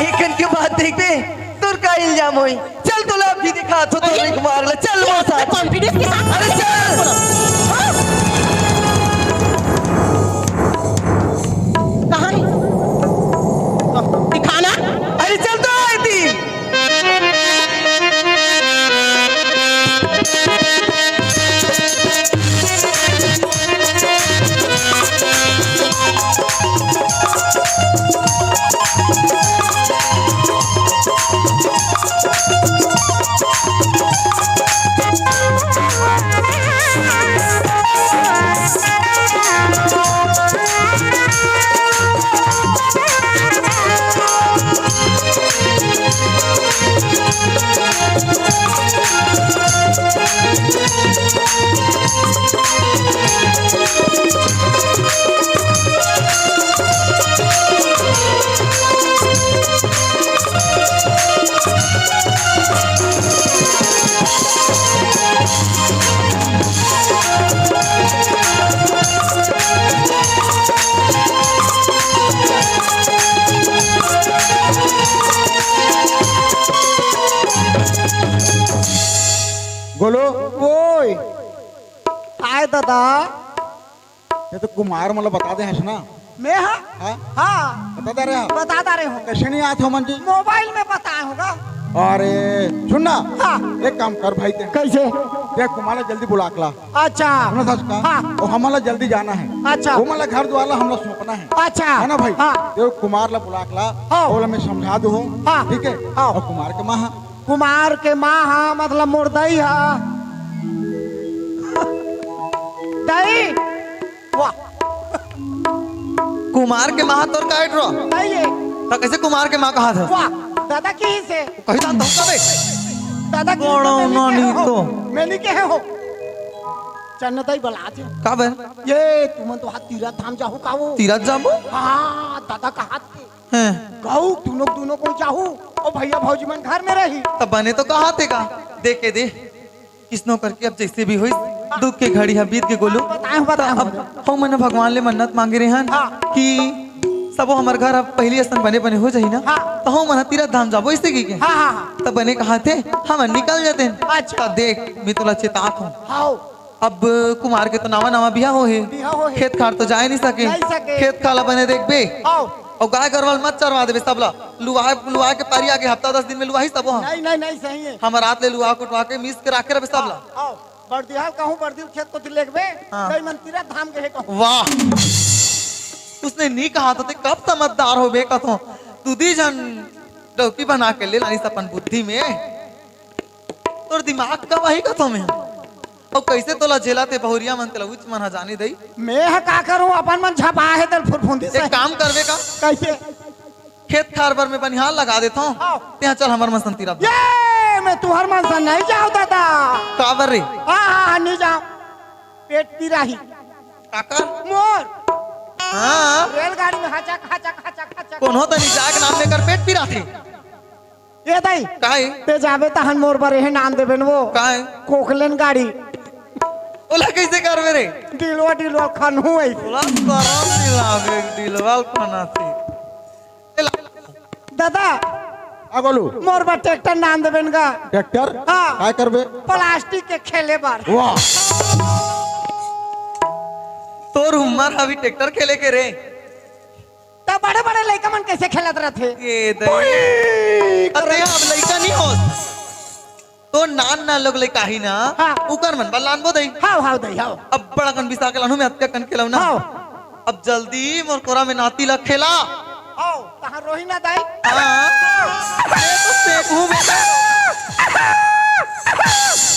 Speaker 3: एक के बाद देख बे तोर का इल्जाम होई। चल तोला अभी दिखा तो तोरे कुमार ला चल वो साथ
Speaker 7: कॉन्फिडेंस के साथ।
Speaker 3: अरे चल।
Speaker 7: कहाँ है? दिखाना।
Speaker 3: अरे चल तो आई थी।
Speaker 2: बोलो
Speaker 1: ओए आए दादा
Speaker 2: ये तो कुमार मतलब बता दे हंस ना।
Speaker 1: मैं हाँ
Speaker 2: हाँ
Speaker 1: हाँ
Speaker 2: बता दे रहे हो
Speaker 1: बता रहे हूँ।
Speaker 2: कैसे नहीं आते हो मन जी।
Speaker 1: मोबाइल में बताया होगा।
Speaker 2: अरे सुनना
Speaker 1: हाँ।
Speaker 2: एक काम कर भाई ते
Speaker 1: कैसे?
Speaker 2: देख कुमार जल्दी बुला ला
Speaker 6: अच्छा
Speaker 2: हमने सच का
Speaker 6: हाँ।
Speaker 2: और हमारा जल्दी जाना है
Speaker 6: अच्छा।
Speaker 2: वो मतलब घर द्वार हमरा सौंपना है
Speaker 6: अच्छा
Speaker 2: है ना भाई
Speaker 6: हाँ।
Speaker 2: देख कुमार ला बुला ला
Speaker 6: हाँ।
Speaker 2: और मैं समझा दू
Speaker 6: हाँ।
Speaker 2: ठीक है
Speaker 6: हाँ।
Speaker 2: और कुमार के माँ
Speaker 6: कुमार के माँ हाँ मतलब मोर दई हाँ दई वाह
Speaker 3: कुमार के माँ तोर काट रो
Speaker 6: दई है
Speaker 3: तो कैसे कुमार के माँ कहा था
Speaker 6: वाह दादा की ही से
Speaker 3: कही था कबे
Speaker 6: दादा की
Speaker 3: बड़ो नानी तो।
Speaker 6: मैंने के हो चन्नदाई बलाते
Speaker 3: कब है
Speaker 6: ये तुम तो हाथ तीरथ धाम जाहू काऊ
Speaker 3: तीरथ जाबो
Speaker 6: हाँ दादा का हाथ के
Speaker 3: हैं
Speaker 6: गाऊ दोनों को जाहू और भैया भौजी मन घर में रही
Speaker 3: तब बने तो कहा थे का देख के दे किसनो करके अब जैसे भी हुई दुख के घड़ी है बीत के गोलू
Speaker 6: बताए
Speaker 3: अब हम मन भगवान ले मन्नत मांगे रहे हन
Speaker 6: हाँ।
Speaker 3: कि सब हमार घर अब पहली स्तन बने बने हो जाही ना
Speaker 6: हाँ।
Speaker 3: तो हम मन तीरथ धाम जाबो इससे की के
Speaker 6: हाँ हाँ हाँ
Speaker 3: तब बने कहा थे हम निकल जाते हैं
Speaker 6: अच्छा।
Speaker 3: तब देख मैं तोला चेतात हूँ
Speaker 6: हाओ
Speaker 3: अब कुमार के तो नवा नवा बिया हो है
Speaker 6: बिहा हो है।
Speaker 3: खेत खार तो जा ही नहीं सके
Speaker 6: नहीं सके।
Speaker 3: खेत खाला बने देख बे
Speaker 6: आओ
Speaker 3: और गाय गरवाल मत चरवा देबे सबला लुआ के पारी आके हफ्ता 10 दिन में लुआ ही सब हो
Speaker 6: नहीं नहीं नहीं सही है
Speaker 3: हम रात ले लुआ कुटवा के मिस के रखे रहे सबला
Speaker 6: आओ बर्दिहाल कहूँ बर्दिल खेत को लेगबे
Speaker 3: हाँ।
Speaker 6: कई मंतीरा धाम के है कहूँ
Speaker 3: वाह उसने नहीं कहा तो ते कब समझदार हो बे कथो तू दी जन डौकी बना के ले लानी अपन बुद्धि में तोर दिमाग का वही कथो में और कैसे तोला झेला ते बहुरिया मन ते उच्च मन जानी दई
Speaker 6: मैं का करूँ अपन मन छपा है दल फुरफुंदी से
Speaker 3: एक काम करवे का
Speaker 6: कैसे
Speaker 3: खेत खार भर में बनिहाल लगा देता हूँ
Speaker 6: आओ।
Speaker 3: ત્યાં चल हमर मन संतीरा
Speaker 6: ये मैं तुहर मन से नहीं जाऊँ दादा
Speaker 3: काबर रे
Speaker 6: हाँ हाँ हाँ नहीं जाऊँ पेट पी रही
Speaker 3: काकर
Speaker 6: मोर
Speaker 3: हाँ
Speaker 6: रेलगाड़ी में हचक हचक हचक हचक
Speaker 3: कौन हो तनी जाग नाम लेकर पेट पी रहा थे
Speaker 6: ये दई
Speaker 3: काहे
Speaker 6: ते जावे तहन मोर बरे है नाम देबेन वो
Speaker 3: काहे
Speaker 6: कोकलेन गाड़ी
Speaker 3: ओला कैसे करवे रे
Speaker 6: दिलवा खनहू है
Speaker 3: ओला करम दिलावे दिलवाल खाना थी
Speaker 6: दादा
Speaker 2: आ बोलू
Speaker 6: मोर बा ट्रैक्टर नाम देबेन का
Speaker 2: ट्रैक्टर
Speaker 6: हाँ।
Speaker 2: काय करबे
Speaker 6: प्लास्टिक के खेले बार
Speaker 2: वाह
Speaker 3: तोर उम्र अभी ट्रैक्टर खेले के रे
Speaker 6: तब बड़े बड़े लड़का मन कैसे खेलत रहते
Speaker 3: ये दे अरे अब लइका नहीं हो तो नान ना लोग लइका ही ना
Speaker 6: हाँ।
Speaker 3: उकर मन बलान बो दई
Speaker 6: हाउ हाउ दई हाउ
Speaker 3: अब बड़ा कन बिसा के लानु में अत्या कन खेलाऊ ना
Speaker 6: हाउ
Speaker 3: अब जल्दी मोर कोरा में नाती ला खेला
Speaker 6: आओ तहां रोही ना दई
Speaker 3: हाँ ये तो सेकू बेटा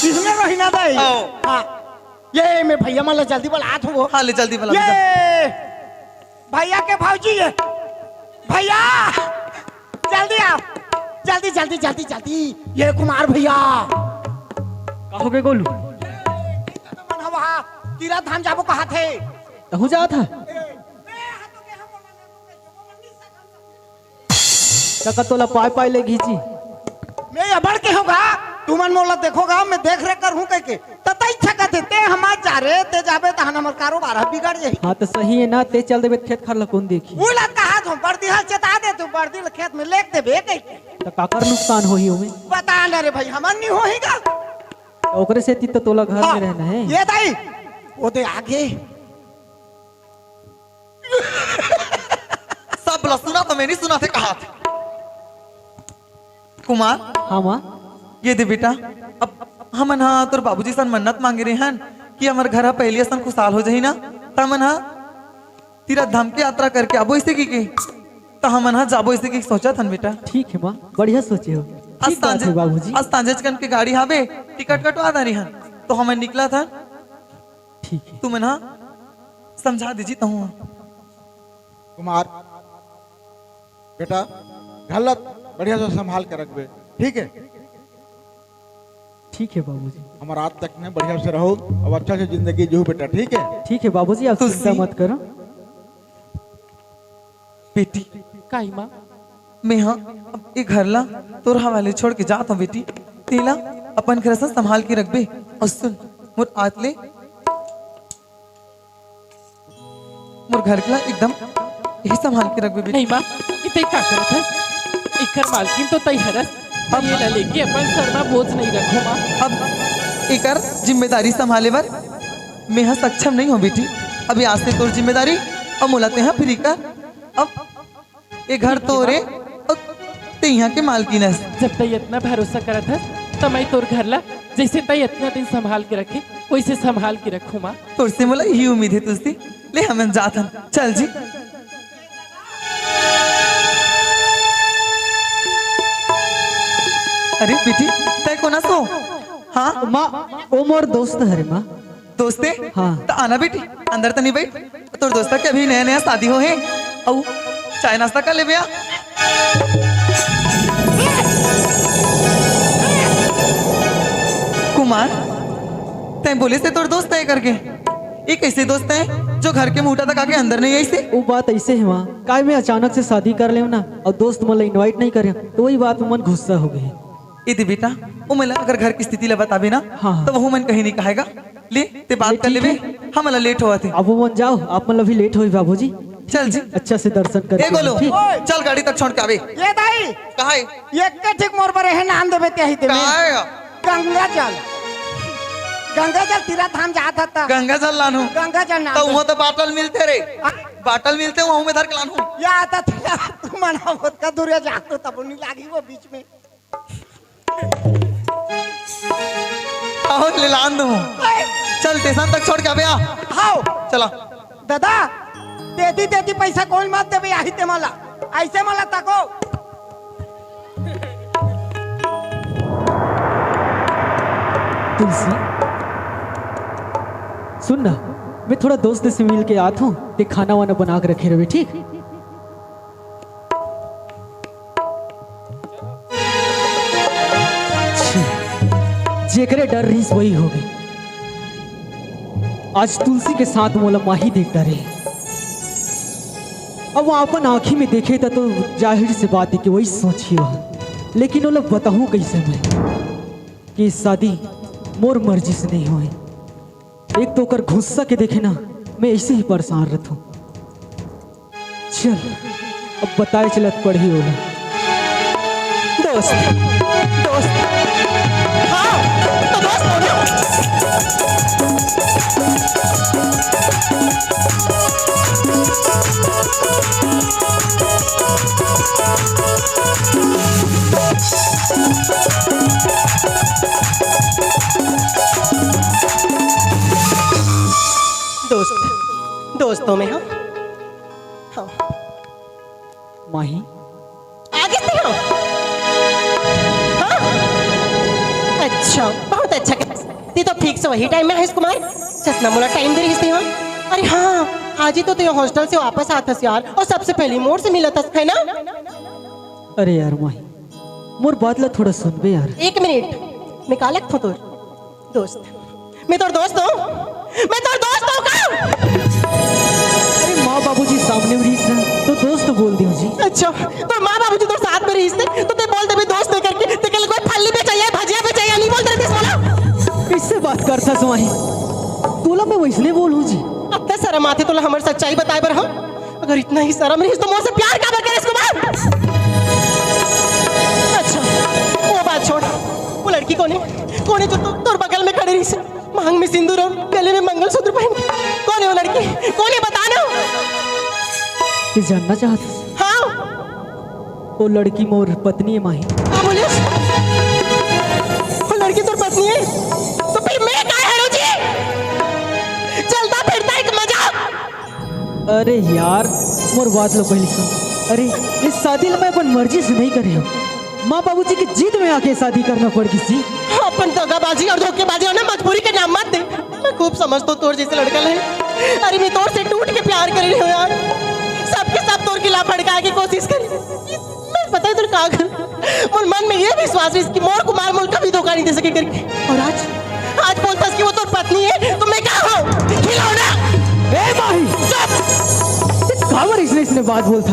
Speaker 6: इसमें रोही ना दई
Speaker 3: आओ।
Speaker 6: हां ये मैं भैया मला जल्दी बोल हाथ हो
Speaker 3: हाँ ले जल्दी बला
Speaker 6: ये भैया के भौजी है भैया जल्दी आओ जल्दी जल्दी जल्दी जल्दी ये कुमार भैया
Speaker 5: कहोगे गोलू
Speaker 6: मन हवा तीरथ धाम जाबो कहा थे
Speaker 5: कहूँ जा था तक तोला पाई पाई ले घीची
Speaker 6: मैं ये बढ़ के होगा तू मन मोला देखोगा मैं देख रेख कर हूं कह के ततई छका देते हम आज जा रहे ते जाबे त हमर कारोबार बिगड़ जाई
Speaker 5: हाँ तो सही है ना ते चल देबे खेत खार ला कौन देखी
Speaker 6: उला कहा तू बर्दिहाल चेता दे तू बर्दिल खेत में लेक देबे कह के
Speaker 5: तो काकर नुकसान होही ओमे
Speaker 6: बता ना रे भाई हमन नहीं होईगा
Speaker 5: तो ओकरे से तो तोला घर में रहना है
Speaker 6: ये दाई ओदे आगे
Speaker 3: सब ला सुना तो मैं नहीं सुना थे कहा थे कुमार
Speaker 5: हाँ माँ
Speaker 3: ये दे बेटा अब हमन हाँ तोर बाबूजी सन मन्नत मांगे रहे हन कि हमार घर पहले सन खुशहाल हो जाही ना तो हमन हाँ तीरथ धाम की यात्रा करके आबो इसे की तो हमन हाँ जाबो इसे की सोचा थन बेटा
Speaker 5: ठीक है माँ बढ़िया सोचे हो ठीक बात है बाबूजी
Speaker 3: आज तांजेजकन के गाड़ी हावे टिकट कटवा दारी हन तो हमें निकला था
Speaker 5: ठीक है
Speaker 3: तुम ना समझा दीजिए तो हूँ
Speaker 2: कुमार बेटा गलत बढ़िया से संभाल के रखबे ठीक है
Speaker 5: ठीक है बाबूजी
Speaker 2: हमारा आज तक में बढ़िया से रहो और अच्छा से जिंदगी जियो बेटा ठीक है
Speaker 5: ठीक है बाबूजी आप
Speaker 3: तुलसी।
Speaker 5: चिंता मत करो
Speaker 3: बेटी
Speaker 4: काई माँ
Speaker 3: मैं हाँ अब ये घर ला तोर हवाले छोड़ के जाता हूँ बेटी तेला अपन घर से संभाल के रखबे और सुन मोर आज ले मोर घर के ला एकदम यही संभाल के रखबे बेटी
Speaker 4: नहीं माँ इतने का करत है इकर मालकिन तो तई हरस अब ये न लेके अपन सर में बोझ नहीं रखो माँ
Speaker 3: अब एकर जिम्मेदारी संभाले बर मैं हाँ सक्षम नहीं हूँ बेटी अभी आज से तोर जिम्मेदारी और मुलाते हैं फ्री का अब ये घर तोरे और ते यहाँ के मालकिन है
Speaker 4: जब तई इतना भरोसा करत है तो मैं तोर घर ला जैसे तय इतना दिन संभाल के रखे वैसे संभाल के रखू माँ।
Speaker 3: तुझसे मोला यही उम्मीद है तुझसे। ले हम जाथन, चल जी। अरे बेटी तय कोना सो? हाँ
Speaker 5: माँ वो मोर दोस्त है रे माँ।
Speaker 3: दोस्ते?
Speaker 5: हाँ।
Speaker 3: तो आना बेटी अंदर तो नहीं बैठ। तोर दोस्त के अभी नया नया शादी हो है औ चाय नाश्ता कर ले भैया। कुमार तय बोले से तोर दोस्त है करके, ये कैसे दोस्त है जो घर के मुंह तक आके अंदर नहीं आई से?
Speaker 5: वो बात ऐसे है माँ, काय में अचानक से शादी कर ले ना और दोस्त मतलब इनवाइट नहीं करे तो वही बात में मन गुस्सा हो गई।
Speaker 3: इति बेटा वो मला अगर घर की स्थिति ला बताबे ना
Speaker 5: हाँ।
Speaker 3: तो वो मन कहीं नहीं कहेगा। ले ते बात कर
Speaker 5: ठीक
Speaker 3: लेबे,
Speaker 5: है।
Speaker 3: हम लेट हुआ थे।
Speaker 5: अब वो मन जाओ, आप मतलब भी लेट हो बाबूजी।
Speaker 3: चल जी।
Speaker 5: अच्छा से दर्शन कर।
Speaker 3: ए गोलू चल गाड़ी तक छोड़ के आवे।
Speaker 6: ये दाई
Speaker 3: कहा है?
Speaker 6: ये के ठीक मोर पर है नाम देबे ते ही ते
Speaker 3: कहा है?
Speaker 6: गंगा जल। गंगा जल तीर्थ धाम जात था।
Speaker 3: गंगा जल लानू
Speaker 6: गंगा जल नाम
Speaker 3: तो
Speaker 6: दे।
Speaker 3: वहाँ तो बाटल मिलते रे, बाटल मिलते वहाँ में धर के लानू।
Speaker 6: या आता था तू मना होत का दूर जात तो तब नहीं लागी वो बीच में।
Speaker 3: आओ ले लान दूँ। चल स्टेशन तक छोड़ के आवे।
Speaker 6: हाओ
Speaker 3: चला
Speaker 6: दादा देती देती पैसा कोई मत देबे यही ते मला ऐसे मला तको।
Speaker 5: तुलसी सुन ना, मैं थोड़ा दोस्त से मिल के आता हूँ, ते खाना वाना बना के रखे रहे ठीक। जेकरे डर रही वही हो गई। आज तुलसी के साथ मोला माही देख डरे। अब वो अपन आंखी में देखे था तो जाहिर सी बात है कि वही सोची हो, लेकिन वो लोग बताऊं कैसे मैं कि इस शादी मोर मर्जी से नहीं हुई। एक तो कर गुस्सा के देखे ना मैं ऐसे ही परेशान रहता हूँ। चल अब बताए चलत पड़ी हो
Speaker 7: दोस्त दोस्त हाँ तो दोस्त हो ना। दोस्तों में हम हाँ
Speaker 5: माही
Speaker 7: आगे से हो हाँ? अच्छा बहुत अच्छा ती तो ठीक से वही टाइम में है कुमार जितना मोला टाइम दे रही थी। हाँ अरे हाँ आज ही तो हॉस्टल से वापस आता यार और सबसे पहले मोड़ से मिला था है ना।
Speaker 5: अरे यार माही मोर बात ला थोड़ा सुन बे यार।
Speaker 7: एक मिनट मैं कालक था तोर दोस्त, मैं तोर दोस्त हूँ, मैं तोर दोस्त हूँ का?
Speaker 5: अरे माँ बाबूजी सामने में रहीस ना तो दोस्त बोल दियो जी।
Speaker 7: अच्छा तो माँ बाबूजी तो साथ में रहीस ने तो ते बोल दे भी दोस्त नहीं करके ते कल कोई फल्ली पे चाहिए भजिया पे चाहिए नहीं बोलते थे बोला।
Speaker 5: किससे बात करता सुमाही तोला मैं वैसने बोलूँ जी।
Speaker 7: अब तक शर्म आते तो हमारी सच्चाई बताए पर हम अगर इतना ही शर्म रही तो मुझसे प्यार का करे इसको बात। अच्छा वो बात छोड़, वो लड़की कौन है जो तोर बगल में खड़ी रही से मांग में सिंदूर और गले में मंगलसूत्र पहन के? कौन है वो लड़की, कौन है बताना।
Speaker 5: ये जानना चाहता?
Speaker 7: हाँ
Speaker 5: वो लड़की मोर पत्नी है माही।
Speaker 7: हाँ बोलिए वो लड़की तोर पत्नी है तो फिर मैं क्या है जी चलता फिरता एक मजाक।
Speaker 5: अरे यार मोर बात लो पहले सुन। अरे इस शादी में मैं अपन मर्जी से नहीं करे हो, माँ बाबूजी की जीत में आके शादी करना पड़ किसी।
Speaker 7: अपन दगाबाजी और धोखेबाजी और ना मजबूरी के नाम मत दे। मैं खूब समझता हूँ तोर जैसे लड़का है। अरे मैं तोर से टूट के प्यार कर रही हूँ यार, सबके सब तोर खिलाफ भड़काने की कोशिश करी। मैं पता है तुर का कर मोर मन में ये विश्वास है कि मोर कुमार मोल कभी धोखा नहीं दे सके करके। और आज बोलता कि वो तोर पत्नी है तो मैं क्या हूँ खिलौना।
Speaker 5: ए माही चुप, कावर इसने बात बोलता।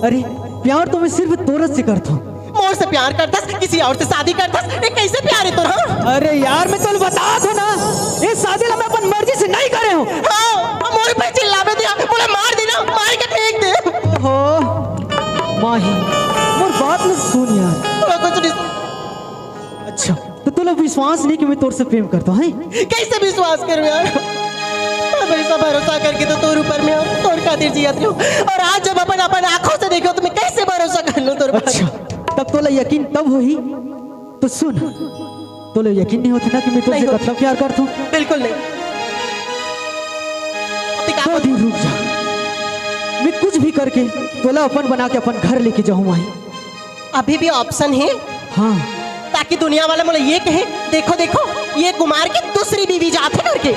Speaker 5: अरे प्यार तो मैं सिर्फ तोरत से करता हूँ।
Speaker 7: मोर से प्यार करतस किसी और से शादी करतस ये कैसे प्यार है तोर? हाँ
Speaker 5: अरे यार मैं तो बता था ना ये शादी मैं अपन मर्जी से नहीं करे हूँ।
Speaker 7: हाँ मोर पे चिल्लावे दिया बोले मार देना मार के फेंक दे।
Speaker 5: हो माही मोर बात न सुन यार।
Speaker 7: तोरा कुछ नहीं
Speaker 5: अच्छा तो तुला विश्वास नहीं कि मैं तोर से प्रेम करता हूँ?
Speaker 7: कैसे विश्वास करूं यार, अब ऐसा भरोसा करके तो तोर ऊपर में और तोर खातिर जियत रहो और आज जब अपन आंखों से देखो तो मैं कैसे भरोसा कर लूं तोर पर।
Speaker 5: अच्छा तब तोला यकीन तब होई तो सुन, तो ले यकीन नहीं होता ना कि मैं तुझसे
Speaker 7: नहीं होती।
Speaker 5: कतला प्यार करता हूँ।
Speaker 7: बिल्कुल नहीं। अभी क्या
Speaker 5: तो दिन रुक जा, मैं कुछ भी करके तोला अपन बना के अपन घर लेके जाऊँ वहीं।
Speaker 7: अभी भी ऑप्शन है,
Speaker 5: हाँ
Speaker 7: ताकि दुनिया वाले मुझे ये कहे देखो देखो ये कुमार की दूसरी बीवी जाते करके।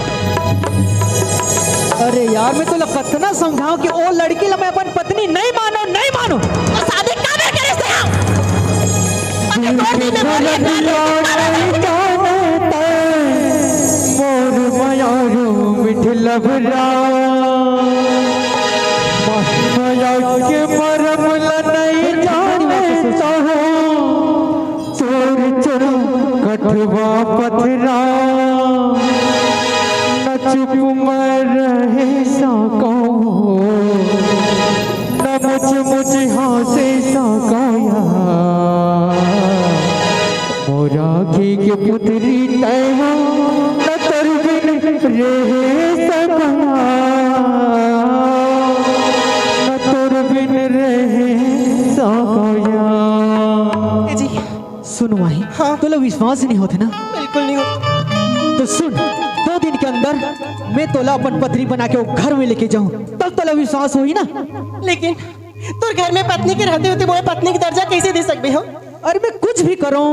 Speaker 5: अरे यार मैं तो कतना समझाऊं कि ओ लड़की ला मैं अपन पत्नी नहीं मानो नहीं मानो।
Speaker 7: तो शादी कब करे से हम? अगर दो दिन में बोलिए
Speaker 5: मोर मायारो मिठला भरा माया के मरम ला नहीं जाने चाहो चोर चोर कठवा पथरा न चुप मर रहे सको न मुझ मुझ हंसे सकाया मोरा की के पुत्री तय हो न तर बिन रहे सकाया न तर बिन रहे सकाया।
Speaker 7: जी
Speaker 5: सुन माही,
Speaker 7: हाँ।
Speaker 5: तो लोग विश्वास नहीं होते ना,
Speaker 7: बिल्कुल नहीं हो।
Speaker 5: तो सुन 2 दिन के अंदर मैं तोला अपन पत्नी बना के वो घर में लेके जाऊं, तब तोला विश्वास होई ना।
Speaker 7: लेकिन तुर घर में पत्नी के रहते होते मोए पत्नी की दर्जा कैसे दे सकते हो?
Speaker 5: अरे मैं कुछ भी करूं।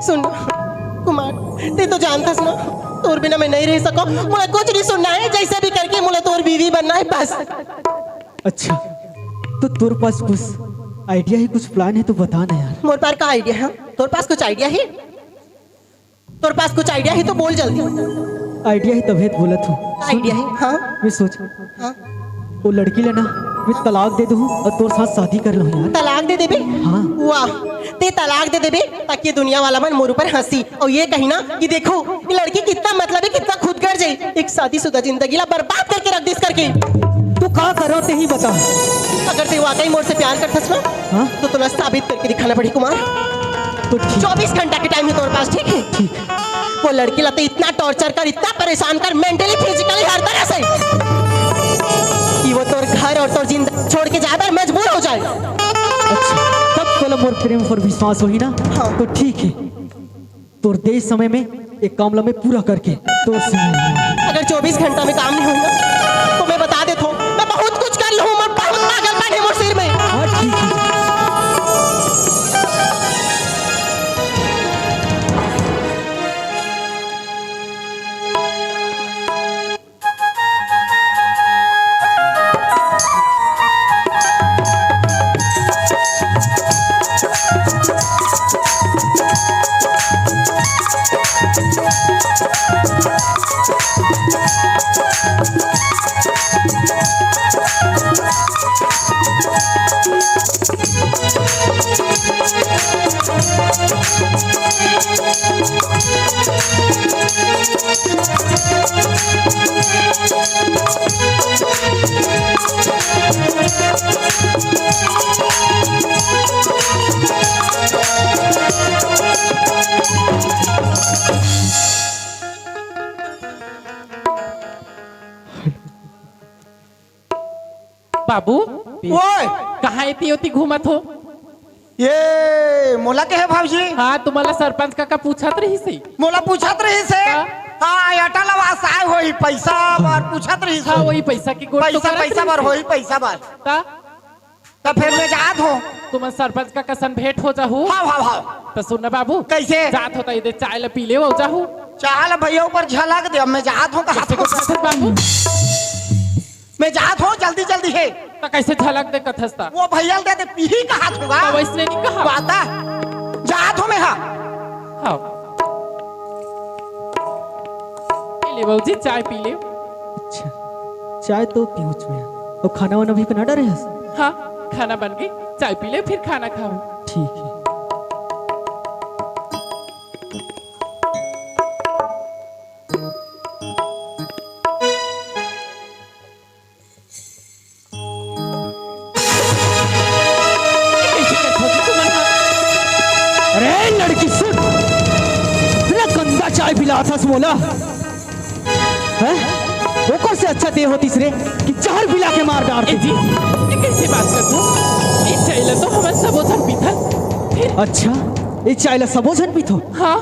Speaker 7: सुन कुमार, ते तो जानता ना तोर बिना मैं नहीं रह सको। मुझे कुछ नहीं सुनना है, जैसे भी करके मुझे तोर बीवी बनना है बस।
Speaker 5: अच्छा तो तेरे पास कुछ आइडिया है, कुछ प्लान है तो बता ना यार।
Speaker 7: मोर पास का आइडिया है? तोर पास कुछ आइडिया है? तोर पास कुछ आइडिया है तो बोल जल्दी।
Speaker 5: आइडिया है तभी तो बोलत हूँ।
Speaker 7: आइडिया है? हाँ
Speaker 5: मैं सोच
Speaker 7: हाँ।
Speaker 5: वो लड़की लेना मैं तलाक दे दूँ और तोर साथ शादी कर लूँ यार।
Speaker 7: तलाक दे देबे?
Speaker 5: हाँ।
Speaker 7: वाह, ते तलाक दे देबे ताकि दुनिया वाला मन मोर ऊपर हंसी और ये कही ना कि देखो ये लड़की कितना मतलब है, कितना खुदगर्ज है, एक शादीशुदा जिंदगी ला बर्बाद करके रख दिस करके।
Speaker 5: तू कहाँ करो ते ही बता।
Speaker 7: अगर ते वाकई मोर से प्यार करतस ना,
Speaker 5: हाँ?
Speaker 7: तो तुला साबित करके दिखाना पड़ी कुमार।
Speaker 5: तो ठीक
Speaker 7: 24 घंटा के टाइम है तुम्हारे पास, ठीक है?
Speaker 5: ठीक।
Speaker 7: वो लड़की लाते इतना टॉर्चर कर, इतना परेशान कर, मेंटली फिजिकली हर तरह से कि वो तोर घर और तोर जिंदगी छोड़ के जाए पर मजबूर हो जाए।
Speaker 5: अच्छा तब तोला मोर प्रेम पर विश्वास होई ना।
Speaker 7: हाँ।
Speaker 5: तो ठीक है, तोर देश समय में एक काम ला मैं पूरा करके तो
Speaker 7: अगर 24 घंटा में काम नहीं होगा तो मैं बता देता हूँ, मैं बहुत कुछ कर लूँ। मैं बहुत पागलपन है मोर सिर में।
Speaker 5: हाँ ठीक है।
Speaker 4: बाबू
Speaker 6: ओए
Speaker 4: कहाँ इतनी होती घूमत हो?
Speaker 6: ये मोला के है भाऊजी?
Speaker 4: हाँ तुम्हाला सरपंच काका पूछत रही से।
Speaker 6: मोला पूछत रही से हाँ अटल आवास आए होई पैसा बार पूछत रही से।
Speaker 4: हाँ वही पैसा की गोट तो
Speaker 6: पैसा
Speaker 4: करत
Speaker 6: पैसा
Speaker 4: रही
Speaker 6: बार
Speaker 4: से।
Speaker 6: होई पैसा बार
Speaker 4: ता
Speaker 6: तो फिर मैं जात हो।
Speaker 4: तुम सरपंच काका सन भेंट हो जाहू।
Speaker 6: हाँ हाँ हाँ
Speaker 4: तो सुन बाबू
Speaker 6: कैसे?
Speaker 4: जात होता इधर चाय ला पी ले हो जाहू।
Speaker 6: चाल भैया ऊपर झलक दे, अब मैं जात हूँ कहाँ
Speaker 4: कैसे को कथस बाबू?
Speaker 6: मैं जात हूँ जल्दी जल्दी है।
Speaker 4: तो कैसे झलक दे कथसता?
Speaker 6: वो भैया दे दे पीही कहाँ होगा
Speaker 4: तो वैसने नहीं कहा।
Speaker 6: बाता जात हूँ मैं। हाँ
Speaker 4: हाँ पी ले बाबूजी चाय पी ले।
Speaker 5: अच्छा चाय तो पीऊँ मैं, और खाना वाना भी बना डरे है।
Speaker 4: हाँ खाना बन गई, चाय पी ले फिर खाना खाओ।
Speaker 5: ठीक है। अरे लड़की सुन, इतना गंदा चाय पिला था बोला है? ओकर से अच्छा दे होती रे कि जहर पिला के मार डाल।
Speaker 4: ए जी ये कैसे बात कर तू? ये चाय ला तो हमारे सब ओझर पीथल फिर
Speaker 5: अच्छा ये चाय ला सबोजन पी थो
Speaker 4: हाँ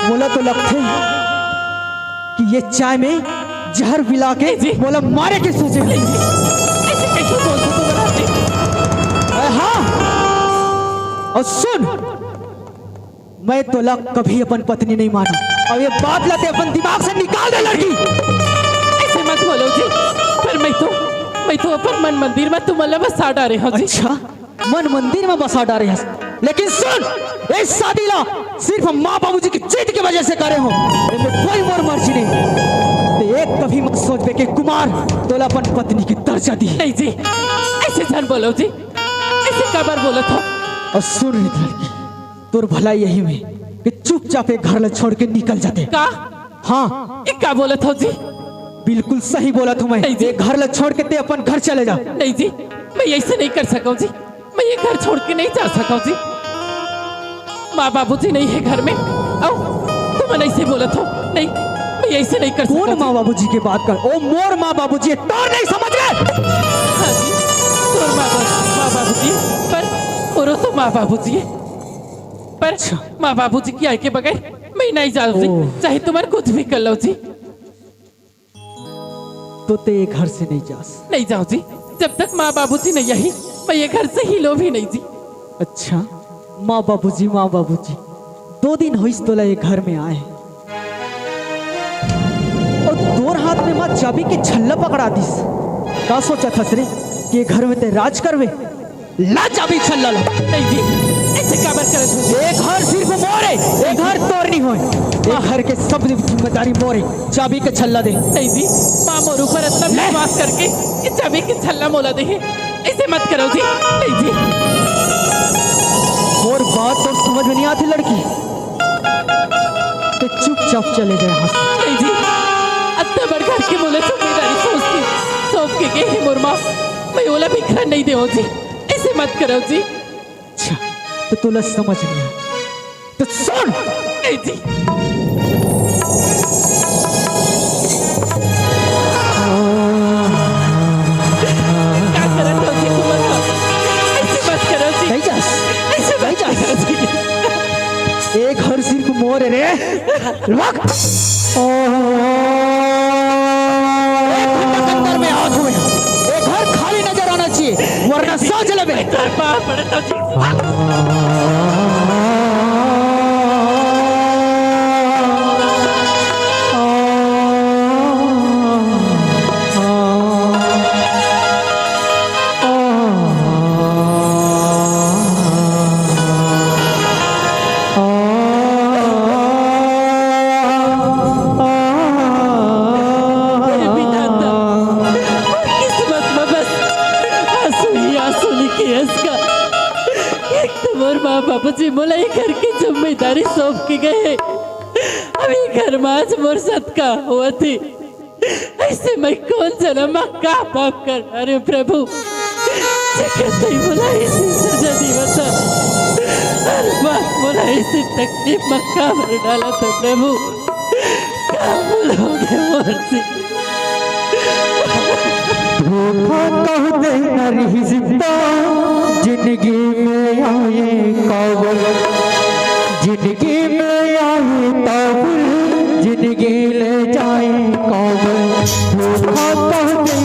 Speaker 5: बोला तो लगते कि ये चाय में जहर मिला के
Speaker 4: जी।
Speaker 5: बोला मारे के सोचे
Speaker 4: नहीं जी ऐसे कैसे बोलते तुम बनाते
Speaker 5: हाँ और सुन मैं तो लग कभी अपन पत्नी नहीं माना और ये बात लाते अपन दिमाग से निकाल दे लड़की
Speaker 4: ऐसे मत बोलो जी पर मैं तो अपन मन मंदिर में तुम्हारा बसा डारे हूँ जी
Speaker 5: अच्छा मन मंदिर में बसा डारे हैं लेकिन सुन इस शादी ला सिर्फ माँ बाबूजी की जिद की वजह से करे हो इनमें कोई मोर मर्जी नहीं तो एक कभी मत सोच बे कि कुमार तोला अपन पत्नी की दर्जा दी
Speaker 4: नहीं जी ऐसे जान बोलो जी ऐसे कबर बोलो था
Speaker 5: और सुन रही लड़की तोर भला यही में कि चुपचाप एक घर ला छोड़ के निकल जाते
Speaker 4: का
Speaker 5: हाँ
Speaker 4: ये क्या बोला था जी
Speaker 5: बिल्कुल सही बोला तुम्हें
Speaker 4: नहीं जी।
Speaker 5: एक घर ला छोड़ के ते अपन घर चले जा
Speaker 4: नहीं जी मैं ऐसे नहीं कर सकूं जी मैं ये घर छोड़ के नहीं जा सकूं जी माँ बाबूजी नहीं है घर में आओ तुम ऐसे बोला था नहीं मैं ऐसे नहीं कर
Speaker 5: कौन
Speaker 4: सकूं
Speaker 5: माँ बाबूजी की बात कर ओ मोर माँ बाबूजी है तोर नहीं समझ रहे
Speaker 4: हाँ जी तोर माँ बाबूजी पर और तो माँ बाबूजी है पर माँ बाबूजी की आय के बगैर मैं नहीं जाऊँ जी
Speaker 5: ओह।
Speaker 4: चाहे तुम्हारे कुछ भी कर लो जी
Speaker 5: तो ते ये घर से नहीं जा
Speaker 4: नहीं जाओ जी जब तक माँ बाबूजी नहीं यही मैं ये घर से हिलो भी नहीं जी
Speaker 5: अच्छा माँ बाबूजी 2 दिन हुई तोला ये घर में आए और तोर हाथ में माँ चाबी के छल्ला पकड़ा दिस का सोचा था रे कि ये घर में ते राज करवे ला चाबी छल्ला लो
Speaker 4: नहीं जी ऐसे काबर कर
Speaker 5: ये घर सिर्फ मोरे ये घर तोर नहीं होए ये घर के सब जिम्मेदारी मोरे चाबी के छल्ला दे
Speaker 4: नहीं जी माँ मोर ऊपर इतना विश्वास करके ये चाबी की छल्ला मोला दे ऐसे मत करो जी नहीं जी
Speaker 5: और बात तो समझ में नहीं आती लड़की तो चुपचाप चले जाए यहाँ से
Speaker 4: नहीं जी इतना बड़ घर के बोले जिम्मेदारी सोचती सौंप के गए मोर माँ मैं ओला बिखरा नहीं दे जी ऐसे मत करो जी
Speaker 5: अच्छा तो तुला समझ नहीं आया तो सुन
Speaker 4: नहीं जी क्या करत हो जी तुम ऐसे मत करो जी
Speaker 5: नहीं जा
Speaker 4: ऐसे मत करो जी
Speaker 5: एक घर सिर्फ मोर है रे रुक अंदर में हाथ हुए एक घर खाली नजर आना चाहिए वरना सोच ले बे
Speaker 4: पाप पड़ता जी हे विधाता, और किस्मत में बस आंसू ही आंसू लिखे है इसका। एक तो मोर माँ बाप जी मोला ये घर की जिम्मेदारी सौंप के गए अब ये घर में आज मोर सत का हुआ थी ऐसे मैं कौन जन्म का पाप कर अरे प्रभु कहते ही बोला इसी सजा दी बता हर बात बोला इसी तकलीफ में का भर डाला था प्रभु क्या बोलोगे मोर से
Speaker 5: जिंदगी में आए काबुल जिंदगी में आए काबुल जिंदगी ले जाए काबुल धोखा कहते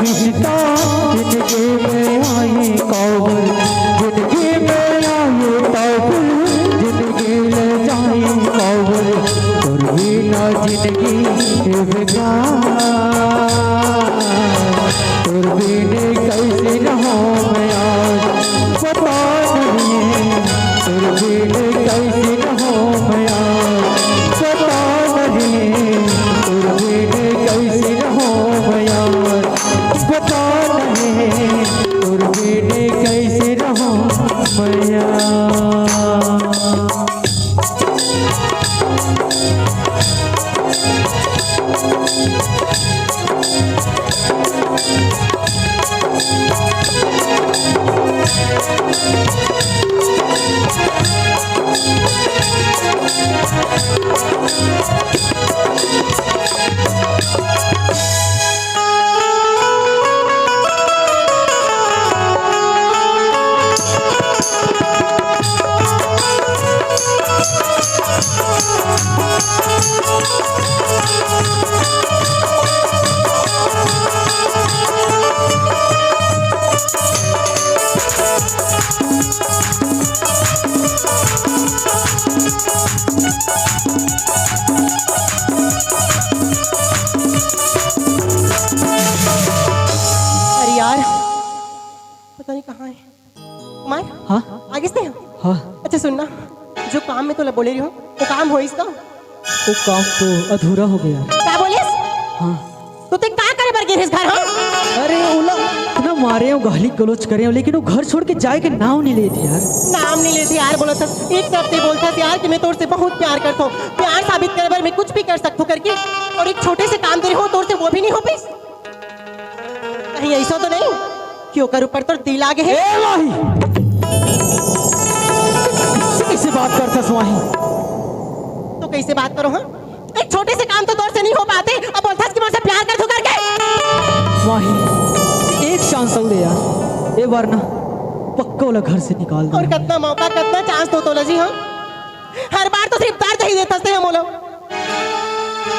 Speaker 5: रिश्ता जिंदगी में आए काबुल जिंदगी में आए काबुल जिंदगी ले जाए काबुल और भी ना जिंदगी तुरबीने कैसे न हो मैं आज पता नहीं तुरबीने कैसे न हो मैं आज पता नहीं तुरबीने कैसे न हो मैं आज पता नहीं तुरबीने कैसे न हो मैं आज
Speaker 7: अरे यार पता नहीं कहाँ है कुमार।
Speaker 5: हाँ
Speaker 7: आगे से
Speaker 5: हाँ,
Speaker 7: अच्छा सुनना, जो काम में तो बोले रही हूँ वो काम हो इसका।
Speaker 5: वो काम तो अधूरा हो गया।
Speaker 7: क्या बोलिस?
Speaker 5: हाँ,
Speaker 7: तो ते का करे बर गिरिस घर? हाँ
Speaker 5: अरे ओला इतना मारे हो, गाली गलोच करे हो, लेकिन वो घर छोड़ के जाए के नाम नहीं लेते यार।
Speaker 7: नाम नहीं लेते यार। बोला था एक तरफ से बोलता था यार कि मैं तोर से बहुत प्यार करता हूँ, प्यार साबित करे बर मैं कुछ भी कर सकता हूँ करके, और एक छोटे से काम दे रही हूँ तोर से वो भी नहीं हो पाई। कहीं ऐसा तो नहीं कि ओकर ऊपर तो दिल आगे है?
Speaker 5: ए माही, कैसे बात करता सुहाई?
Speaker 7: तो कैसे बात करो? हाँ एक छोटे से काम तो तोर से नहीं हो पाते, अब बोलता कि मुझसे प्यार कर दो करके।
Speaker 5: माही एक चांस और दे यार, एक बार ना पक्का वाला घर से निकाल दो।
Speaker 7: और कितना मौका कितना चांस दो तोला जी? हाँ हर बार तो सिर्फ तार ही देते हैं हम लोग।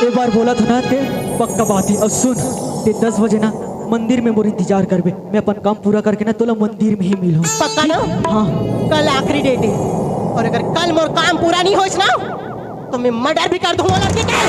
Speaker 5: एक बार बोला था ना ते पक्का बात है। और सुन ते 10 बजे ना मंदिर में मोर इंतजार करबे, मैं अपन काम पूरा करके ना तोला मंदिर में ही मिलूं।
Speaker 7: पक्का ना?
Speaker 5: हाँ
Speaker 7: कल आखिरी डेट है, और अगर कल मोर काम पूरा नहीं होइस ना तो मैं मर्डर भी कर दूंगा लड़की के।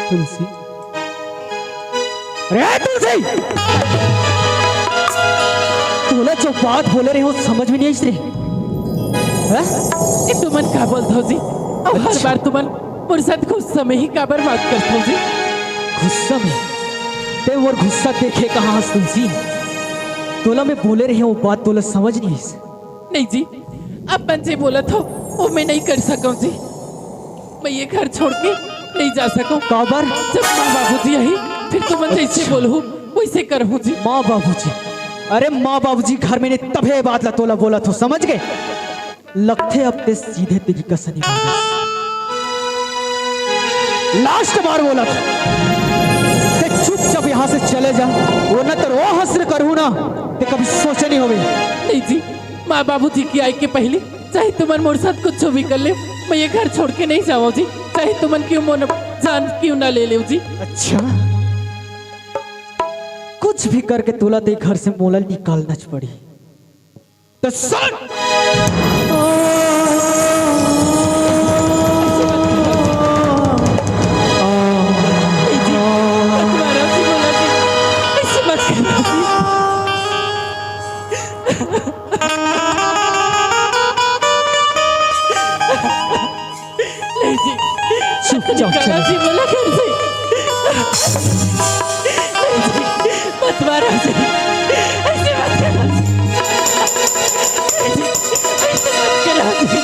Speaker 5: तुलसी, अरे तुलसी, तोला जो बात बोले रहे हो समझ में नहीं आई रे? हैं?
Speaker 4: ये तुमन का बोलते हो जी? अब हर बार तुमन मेरे साथ गुस्सा में ही काबर बात करते हो जी?
Speaker 5: गुस्सा में? ते और गुस्सा देखे कहाँ तुलसी? तोला में बोले रहे हो वो बात तोला समझ नहीं आई?
Speaker 4: नहीं जी, अब मन से बोला था वो मैं नहीं कर सकूं जी। मैं ये घर छोड़ के नहीं जा सकूं।
Speaker 5: काबर?
Speaker 4: जब माँ बाबूजी आई फिर तुमन जैसे बोलूं वैसे करहूं जी।
Speaker 5: माँ बाबूजी? अरे माँ बाबूजी घर में ने तभे बात ला तोला बोला तो समझ गए? लगते अब ते सीधे तरीका से नहीं बोला। लास्ट बार बोला था ते चुपचाप यहाँ से चले जा, वो न तो रो हसर करूँ ना ते कभी सोचे नहीं होवे।
Speaker 4: नहीं जी, माँ बाबूजी की आई के पहले चाहे तुमन मोर साथ कुछ भी कर ले, मैं ये घर छोड़ के नहीं जाऊँ जी। चाहे तुमन क्यों मोन जान क्यों ना ले ले जी।
Speaker 5: अच्छा, कुछ भी करके तोला ते घर से मोला निकालना पड़ी तो सुन।
Speaker 4: नहीं जी, अखबारों से बोला जी, ऐसे मत करना जी। नहीं जी,
Speaker 5: चुपचाप
Speaker 4: निकाला
Speaker 5: चले।
Speaker 4: जी बोला घर से। नहीं जी, मत मारो जी, ऐसे मत करना जी। नहीं जी, ऐसे मत करना जी।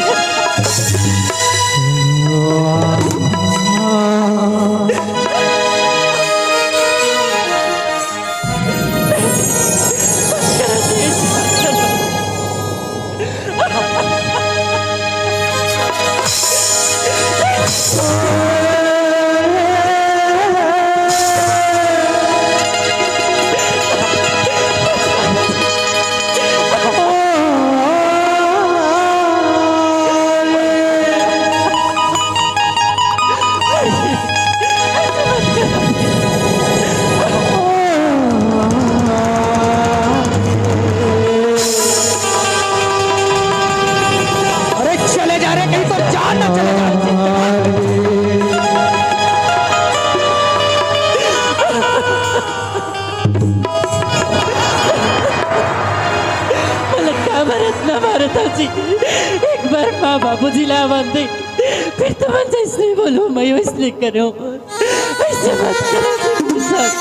Speaker 4: नेताजी एक बार माँ बाबूजी ला बंदे फिर तुम जैसे बोलो मैं वैसे करो ऐसे मत करो जी मेरे साथ।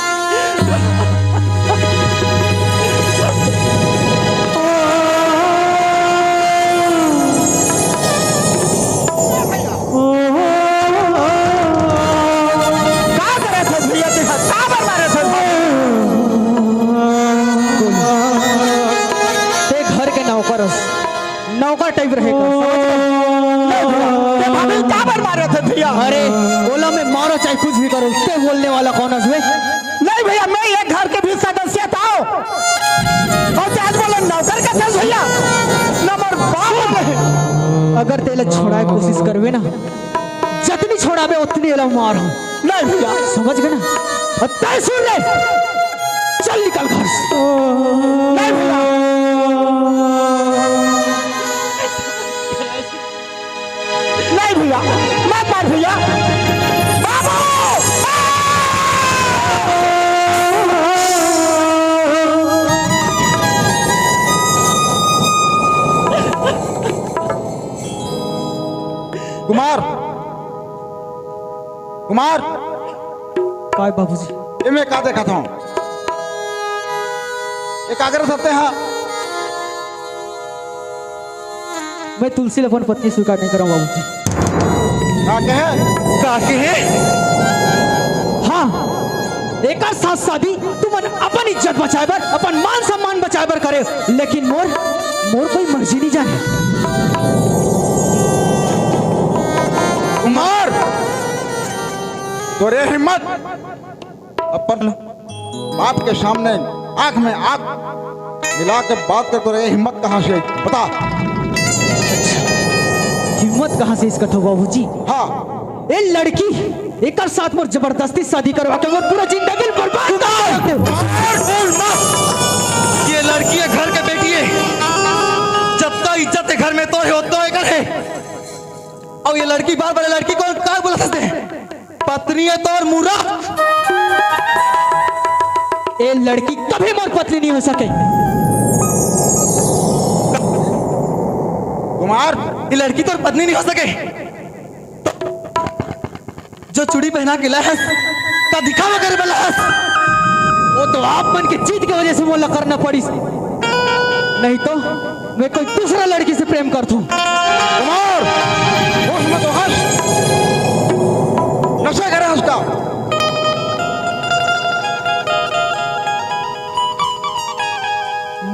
Speaker 5: नौकर टाइप रहेगा
Speaker 6: क्या बार मारे थे भैया?
Speaker 5: अरे बोला मैं मारो चाहे कुछ भी करो, ते बोलने वाला कौन है?
Speaker 6: नहीं भैया, मैं ये घर के भी सदस्य था और आज बोले नौकर का था भैया नंबर बाप।
Speaker 5: अगर तेले छोड़ाए कोशिश करवे ना, जितनी छोड़ावे उतनी एला मार हूं।
Speaker 6: नहीं भैया,
Speaker 5: समझ गए ना? अब तय सुन ले, चल निकल घर से।
Speaker 6: नहीं भैया, नहीं भैया, मत मार भैया। बाबू
Speaker 2: कुमार, कुमार,
Speaker 5: काय बाबूजी?
Speaker 2: ये मैं का देखा था? ये का कर सकते हैं?
Speaker 5: मैं तुलसी अपन पत्नी स्वीकार नहीं करूं बाबूजी।
Speaker 2: का कहे?
Speaker 5: हाँ, एक साथ शादी तुम अपन इज्जत बचाए बर, अपन मान सम्मान बचाए बर करे, लेकिन मोर कोई मर्जी नहीं जाने।
Speaker 2: कुमार, तोरे हिम्मत अपन बाप के सामने आंख में आंख मिला के बात कर, तोरे हिम्मत कहाँ से? बता।
Speaker 5: हिम्मत कहाँ से इसका तो बाबूजी?
Speaker 2: हाँ,
Speaker 5: ये लड़की एक साथ मोर जबरदस्ती शादी करवा के मोर पूरा जिंदगी बर्बाद कर दे।
Speaker 8: ये लड़की है, घर के बेटी है, जब तक इज्जत है घर में तो है तो है। और ये लड़की बार बार लड़की को क्या बोला सकते हैं? पत्नी है तो और मुरा।
Speaker 5: ये लड़की कभी मोर पत्नी नहीं हो सके।
Speaker 2: कुमार,
Speaker 8: ये लड़की तो पत्नी नहीं हो सके। जो चूड़ी पहना के लाया का दिखावा करे वाला है,
Speaker 5: वो तो आप मन के जीत की वजह से मोला करना पड़ी, नहीं तो मैं कोई दूसरा लड़की से प्रेम कर दूं।
Speaker 2: कुमार, होश में तो हंस, नशा करे हंसता।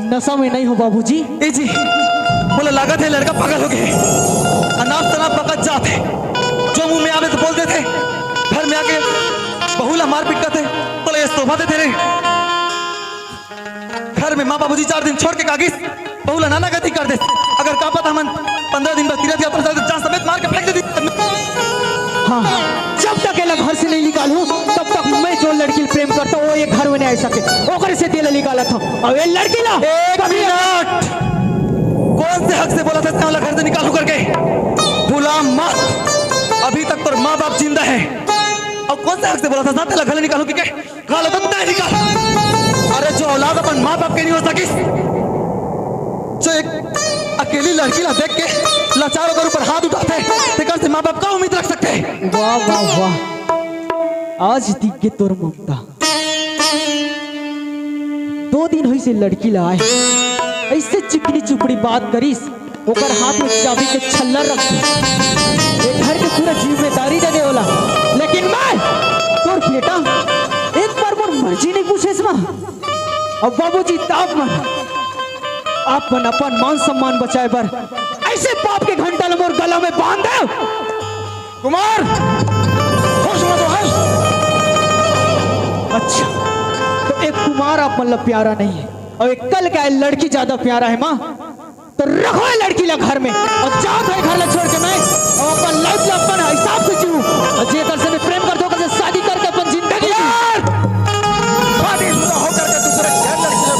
Speaker 5: नशा में नहीं हो बाबूजी।
Speaker 8: ए जी, बोला लागत है लड़का पागल हो गए, अनाप शनाप बकत जाते, जो मुंह में आवे तो बोल देते, घर में आके बहुला मार पीट करते, तो ये शोभा देते रहे। घर में माँ बाबूजी 4 दिन छोड़ के कागिस बहुला नाना गति कर दे। अगर का पता हम 15 दिन बाद तीरथ यात्रा चलते जान समेत मार के फेंक देती।
Speaker 5: हाँ, जब तक ये घर से नहीं निकालूं तब तक मैं जो लड़की प्रेम करता हूँ वो ये घर में नहीं आ सके। ओकर से तेल निकाला था और ये लड़की ना
Speaker 8: एक मिनट, कौन से हक से बोला था इतना घर से निकालू करके? भूला मत, अभी तक तो माँ बाप जिंदा है। और कौन से हक से बोला था साथ घर निकालू कि गाल तो नहीं निकाल। अरे जो औलाद अपन माँ बाप के नहीं हो सकी, जो एक अकेली लड़की ला देख के लाचार होकर ऊपर हाथ उठाते हैं, से माँ बाप का उम्मीद रख सकते हैं?
Speaker 5: वाह वाह वाह, आज दिख के तोर ममता। 2 दिन हुई से लड़की ला आए, ऐसे चिकनी चुपड़ी बात करीस, ओकर हाथ में चाबी के छल्ला रख दी। एक घर के पूरा जिम्मेदारी देने वाला, लेकिन मैं तोर बेटा एक बार मोर मर्जी नहीं पूछे इसमें। अब बाबूजी ताप मन अपन अपन मान सम्मान बचाए बर ऐसे पाप के घंटा मोर गला में बांध दे।
Speaker 2: कुमार, होश में तो हंस।
Speaker 5: अच्छा, तो एक कुमार आप मतलब प्यारा नहीं है और एक कल का लड़की ज्यादा प्यारा है माँ, तो रखो ये लड़की ला घर में और जाओ तो घर ला छोड़ के मैं और अपन लाइफ ला अपन हिसाब से जीऊं। और जे कर से मैं प्रेम कर दो, कर से शादी करके अपन जिंदगी
Speaker 2: शादीशुदा होकर के दूसरे गैर लड़की से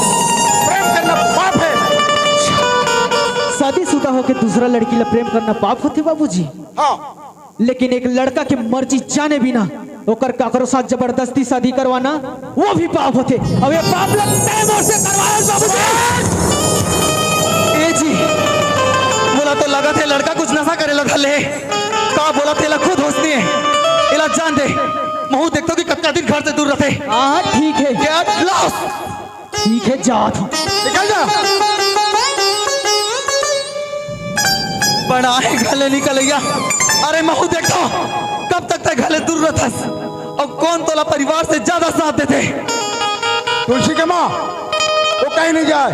Speaker 2: प्रेम करना पाप है।
Speaker 5: शादीशुदा होकर दूसरा लड़की ला प्रेम करना पाप होते बाबूजी?
Speaker 2: हाँ,
Speaker 5: लेकिन एक लड़का की मर्जी जाने बिना ओकर काकरो साथ जबरदस्ती शादी करवाना वो भी पाप होते। अब ये पाप लगता है मोर से करवाया बाबूजी।
Speaker 8: ए जी, लगा थे लड़का कुछ नशा करे लगा ले का बोला थे खुद होशनी है इला जान दे महू देखता कि कितना दिन घर से दूर रहते
Speaker 5: हाँ ठीक है,
Speaker 8: गेट लॉस
Speaker 5: ठीक है, जा तू।
Speaker 8: निकल जा बड़ा है घले निकल गया। अरे महू देखो कब तक तक घले दूर रहथस और कौन तोला परिवार से ज्यादा साथ देते।
Speaker 2: तुलसी के माँ वो कहीं नहीं जाए,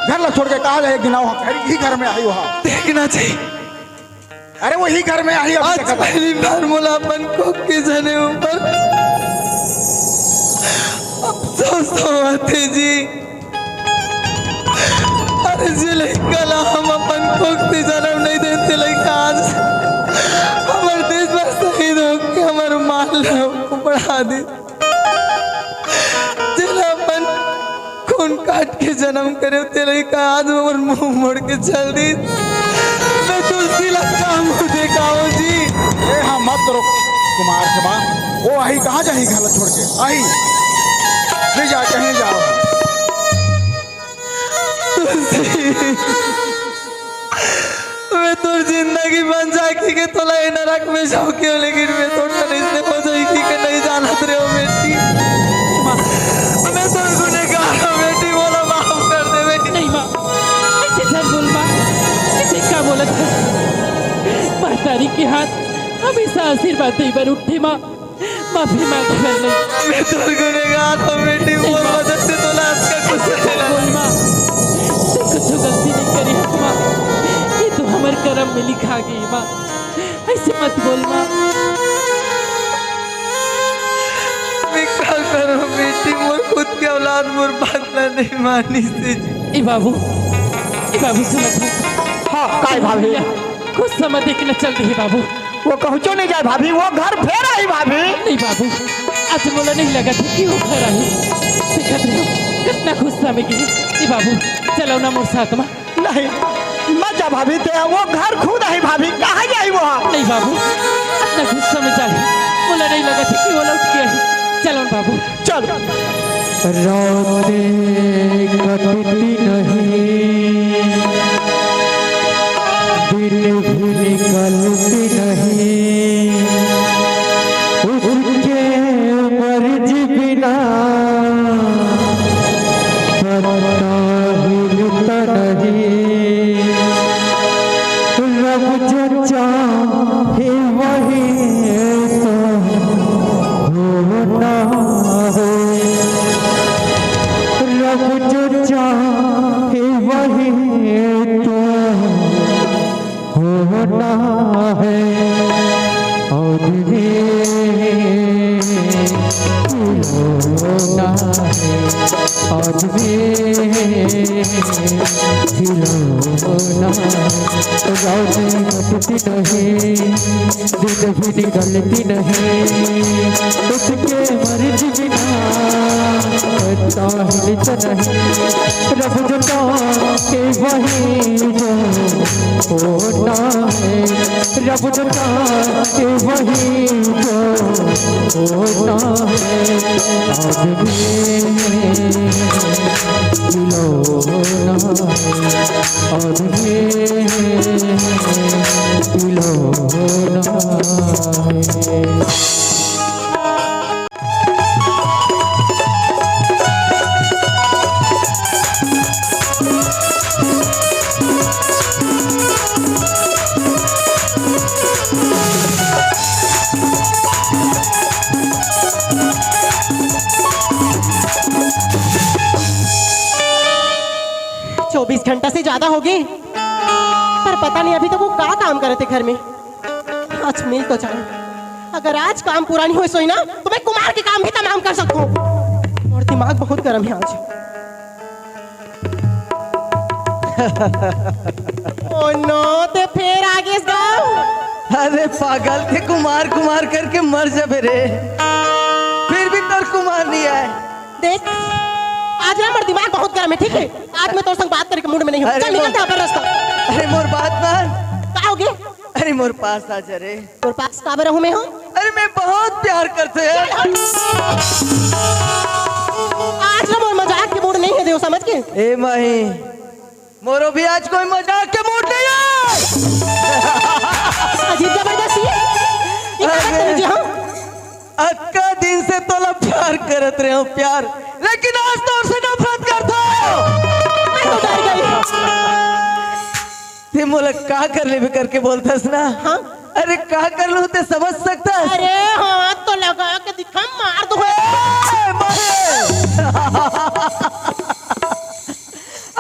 Speaker 2: घर ला छोड़ के कहा जाए एक दिन आओ ही घर में आई वहाँ।
Speaker 8: देखना चाहिए
Speaker 2: अरे वो ही घर में आई
Speaker 8: आज पहली बार मोलापन को के जने ऊपर अफसोस होते जी। अरे जी लड़का हम अपन कोक से जन्म नहीं देते लड़का आज हमारे देश में शहीद हो के हमारे माल को बढ़ा दे जिला अपन खून काट के जन्म करे ते लड़का आज हमारे मुंह मोड़ के चल दी। मैं तुलसी लगता हूँ देखाओ जी।
Speaker 2: ए हाँ मत करो कुमार के माँ, वो आई कहाँ जाही घर ला छोड़ के आई नहीं जा कहीं जाओ।
Speaker 8: मैं तो जिंदगी बन जाएगी कि तोला ये नरक में जाओ क्यों, लेकिन मैं तो इसने हो जाएगी कि नहीं जाना तेरे हो बेटी। मैं तो गुनहगार हूँ बेटी, बोला माफ कर दे बेटी।
Speaker 4: नहीं माँ, ऐसे झट बोल माँ, ऐसे क्या बोला था? महतारी के हाथ हमेशा आशीर्वाद दे बर उठे माँ, माफी मांग कर नहीं।
Speaker 8: मैं तो गुनहगार हूँ बेटी, वो मदद से तोला आपका कुछ नहीं
Speaker 4: बोल माँ, तू कुछ गलती नहीं करी है माँ, ये तो हमारे कर्म में लिखा गई माँ, ऐसे मत बोल माँ।
Speaker 8: मैं क्या करूँ बेटी, मोर खुद के औलाद मोर बात नहीं मानी से जी।
Speaker 4: ए बाबू सुनो तो।
Speaker 6: हाँ काय भाभी
Speaker 4: कुछ समय देखना चल रही है बाबू।
Speaker 6: वो कहचो नहीं जाए भाभी, वो घर फेर आई भाभी।
Speaker 4: नहीं बाबू, आज मोला नहीं लगा था कि वो घर आई। देखत रहो कितना गुस्सा में गई। ए बाबू चलो ना मोर साथ में।
Speaker 6: नहीं मत जा भाभी, ते वो घर खुद आई भाभी, कहाँ जाई वो?
Speaker 4: नहीं बाबू, इतना गुस्सा में जाए मोला नहीं लगा था कि वो लौट के आई। चलो ना बाबू
Speaker 6: चल।
Speaker 5: रातें कटती नहीं, दिन भी निकलती नहीं, उसके मर्जी बिना पता हिलता नहीं। रब जो चाहे वही होना है, रब जो चाहे वही तो होना है। और होना है, और खिलौना। रातें कटती नहीं, दिन भी निकलती नहीं, उसके मर्जी बिना पता हिलता नहीं। रब जो के वही जो होना है, रब जो के वही जो होना है। आदमी खिलौना है, आदमी खिलौना है।
Speaker 7: घंटा से ज्यादा हो गए, पर पता नहीं अभी तक वो क्या काम कर रहे थे घर में। आज मिल तो जाए, अगर आज काम पूरा नहीं हो सोई ना तो मैं कुमार के काम भी तमाम कर सकता हूँ। और दिमाग बहुत गर्म है आज। ओ नो, ते फिर आगे इस गाँव।
Speaker 3: अरे पागल थे, कुमार कुमार करके मर जाबे रे, फिर भी तोर कुमार नहीं आए।
Speaker 7: देख आज ना मेरा दिमाग बहुत गर्म है, ठीक है? आज मैं तो संग बात करके मूड में नहीं हूँ। चल निकल यहाँ पर रास्ता।
Speaker 3: अरे मोर बात मान।
Speaker 7: क्या हो गया?
Speaker 3: अरे मोर पास आ जा रे।
Speaker 7: तेरे पास काबर रहूँ मैं? हूँ
Speaker 3: अरे मैं बहुत प्यार करते हैं।
Speaker 7: आज ना मोर मजाक के मूड नहीं है, देव समझ के।
Speaker 3: ए माही, मोरो भी आज कोई मजाक के मूड नहीं है।
Speaker 7: अजीब जबरदस्ती ये क्या बदतमीजी हाँ
Speaker 3: अक्का दिन से तोला प्यार करत रहे हो प्यार, लेकिन आज तो उससे नफरत करता हो।
Speaker 7: मैं तो डर गई
Speaker 3: ते मोला का कर ले भी करके बोलतास ना।
Speaker 7: हाँ?
Speaker 3: अरे का कर लूं ते समझ सकता है।
Speaker 7: अरे हाथ तो लगा के दिखा मार दो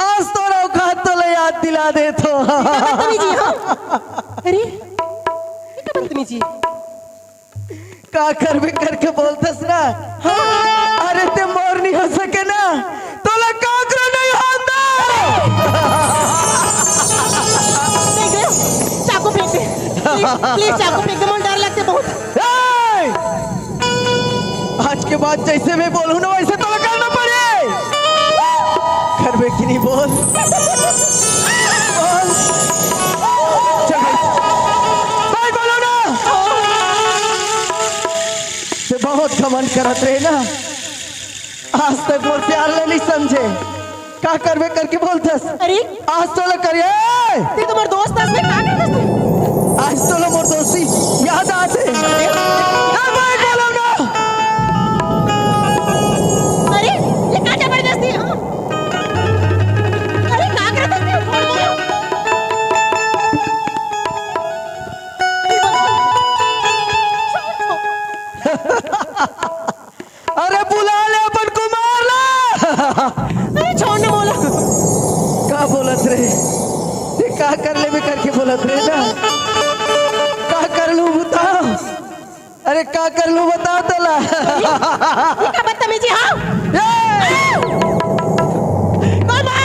Speaker 3: आज तो औकात तो ले याद दिला दे तो।
Speaker 7: बदतमीजी हाँ अरे ये क्या बदतमीजी
Speaker 3: का कर भी करके बोलतास ना। हाँ? अरे ते मोर नहीं हो सके ना तो ला काकरो नहीं होता।
Speaker 7: देख रहे हो चाकू फेंक दे प्लीज चाकू फेंक दे मुझे डर लगता है बहुत।
Speaker 3: आज के बाद जैसे मैं बोलूं ना वैसे तो करना पड़े। घर में कि नहीं बोल चल भाई बोलो ना। ते बहुत घमंड करत रहे ना, आज तक मोर प्यार ले नहीं समझे। का करबे करके बोलतस
Speaker 7: अरे
Speaker 3: आज तो ला करिए।
Speaker 7: ते तुम्हारे दोस्त है इसमें क्या करते हो
Speaker 3: आज तो ला मोर दोस्ती याद आते। भाई बोलो ना।
Speaker 7: अरे ये क्या जबरदस्ती है हाँ? अरे क्या करते हो छोड़ दो
Speaker 3: अरे बुला ले अपन को मार ला।
Speaker 7: अरे छोड़ने बोला
Speaker 3: का बोलत रे ते का कर ले भी करके बोलत रे ना। का कर लूं बताओ। अरे का कर लूं बताओ तला।
Speaker 7: ये क्या बदतमीजी हाँ मामा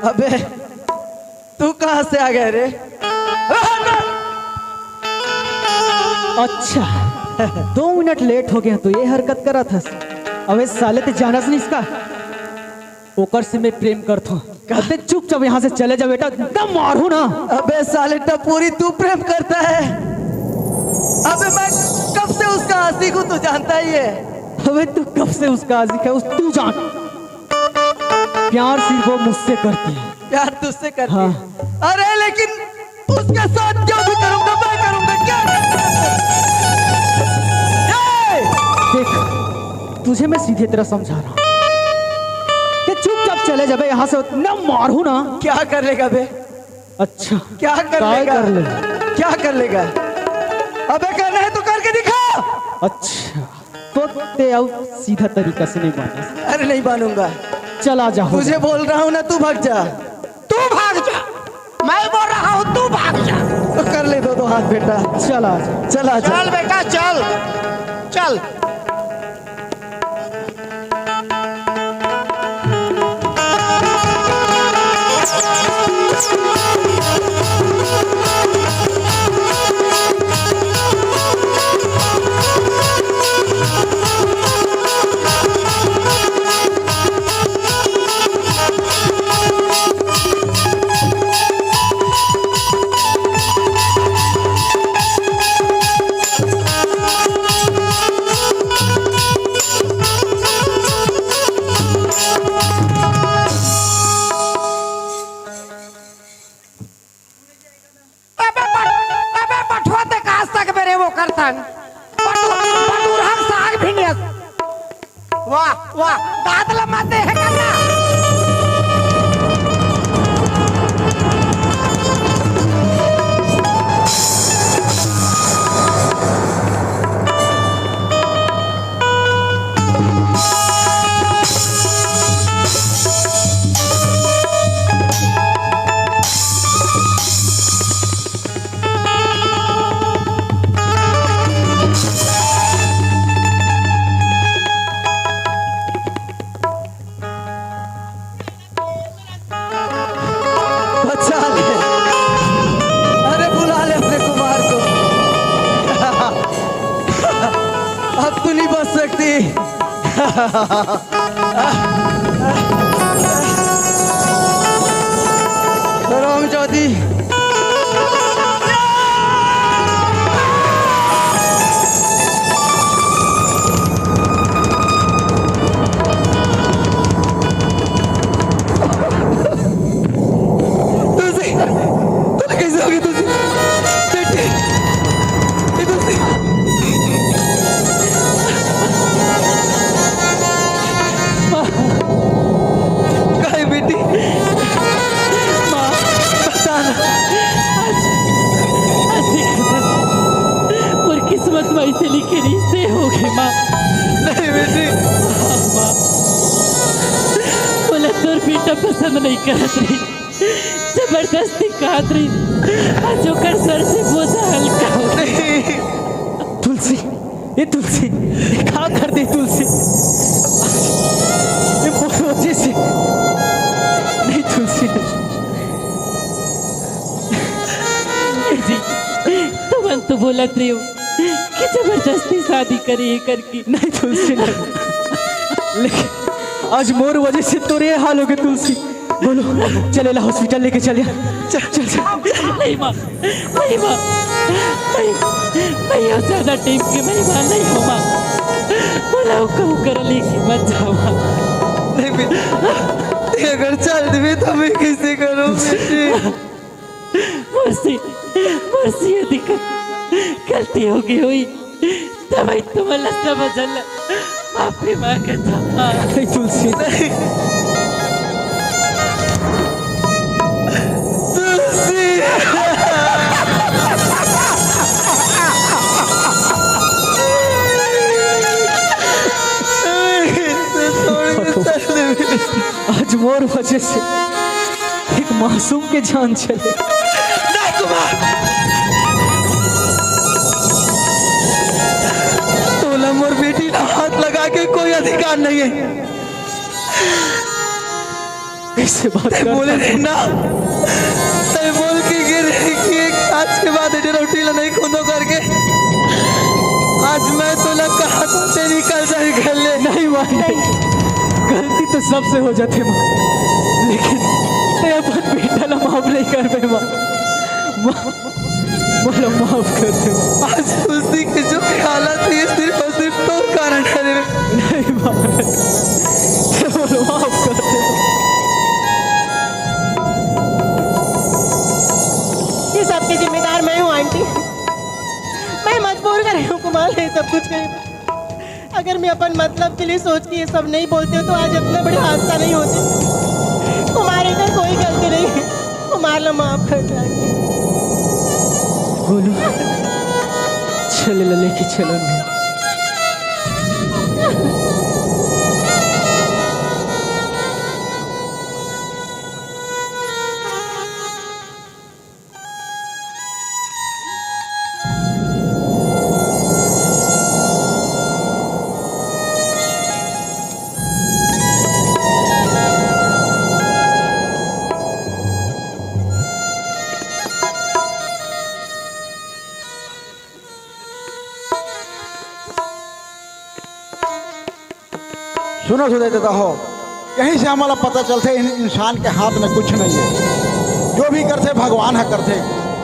Speaker 3: अबे तू कहां से आ गया रे।
Speaker 5: अच्छा 2 मिनट लेट हो गया तो ये हरकत करा था। अबे साले ते जानस नहीं इसका ओकर से मैं प्रेम करता हूँ। कहते चुपचाप यहाँ से चले जा बेटा दम मारू ना।
Speaker 3: अबे साले टपूरी तू प्रेम करता है। अबे मैं कब से उसका आशिक हूं तू जानता ही है।
Speaker 5: अबे तू कब से उसका आशिक है उस तू जान। प्यार सिर्फ वो मुझसे करती है।
Speaker 3: प्यार तुझसे करती
Speaker 5: हाँ।
Speaker 3: है। अरे लेकिन उसके साथ जो भी करूंगा मैं करूंगा क्या।
Speaker 5: देख तुझे मैं सीधे तरह समझा रहा हूँ कि चुपचाप चले जा बे यहाँ से न मारू ना।
Speaker 3: क्या कर लेगा बे।
Speaker 5: अच्छा
Speaker 3: क्या कर
Speaker 5: काय
Speaker 3: लेगा
Speaker 5: कर ले।
Speaker 3: क्या कर लेगा। अबे करना है तो करके दिखा।
Speaker 5: अच्छा तो ते अब सीधा तरीका से नहीं माना।
Speaker 3: अरे नहीं मानूंगा।
Speaker 5: चला जा हो
Speaker 3: तुझे
Speaker 5: जा।
Speaker 3: बोल रहा हूँ ना तू भाग जा।
Speaker 6: तू भाग जा, मैं बोल रहा हूँ तू भाग जा।
Speaker 3: तो कर ले दो हाथ बेटा।
Speaker 5: चला जा।
Speaker 3: चला जा।
Speaker 6: चल बेटा चल चल। वाह वाह दांत लमाते हैं करना।
Speaker 3: राम ज्योति
Speaker 4: बेटा पसंद नहीं करत रही, जबरदस्ती कहत रही, आज ओकर सर से बोझा हल्का हो गया।
Speaker 5: तुलसी, ये तुलसी, ये क्या कर दी तुलसी? ये मोर वजह से नहीं तुलसी।
Speaker 4: जी तुम तो बोलत रही हो कि जबरदस्ती शादी करे करके।
Speaker 5: नहीं तुलसी नहीं, लेकिन आज मोर वजह से तोरे ये हाल हो गए तुलसी। बोलो चलेला हॉस्पिटल लेके चलिए। चल चल चल।
Speaker 4: नहीं माँ, नहीं माँ, नहीं, नहीं हो ज्यादा टाइम के मेहमान नहीं हो माँ, बोला कहूँ कर लेके मत जाओ माँ।
Speaker 3: नहीं बेटा, ते अगर चल देवे तो मैं कैसे करूँ बेटी?
Speaker 4: मर्सी, मर्सी यदि गलती हो गई हुई तब तुम्हाला समझल, माफी मांगता माँ।
Speaker 5: नहीं तुलसी नहीं। आज मोर वजह से एक मासूम के जान चले।
Speaker 3: तोला मोर बेटी ना हाथ लगा के कोई अधिकार नहीं है।
Speaker 5: कैसे बात कर
Speaker 3: बोले ना, ते बोल के गिर कि आज के बाद रोटी ला नहीं खुदो करके आज मैं तोला कहा तो तेरी कल जाए घर ले।
Speaker 5: नहीं माँ नहीं, गलती तो सबसे हो जाती माँ, लेकिन ते अपन बेटा ला माफ नहीं कर पाए माँ। बोलो माफ कर दे।
Speaker 3: आज उसी के जो हालत है सिर्फ और सिर्फ तो कारण है।
Speaker 5: नहीं माँ, बोलो माफ कर दे।
Speaker 7: ये सब की जिम्मेदार मैं हूँ आंटी, मैं मजबूर कर रही हूँ कुमार ये सब कुछ करे। अगर मैं अपन मतलब के लिए सोच के ये सब नहीं बोलते तो आज इतना बड़ा हादसा नहीं होते। कुमार इधर कोई गलती नहीं है, कुमार ला माफ कर दे आंटी।
Speaker 5: बोलो चले ला लेके चलो ना।
Speaker 2: सुनो सुधे देता हो, यहीं से हमारा पता चलते इंसान के हाथ में कुछ नहीं है, जो भी करते भगवान है करते।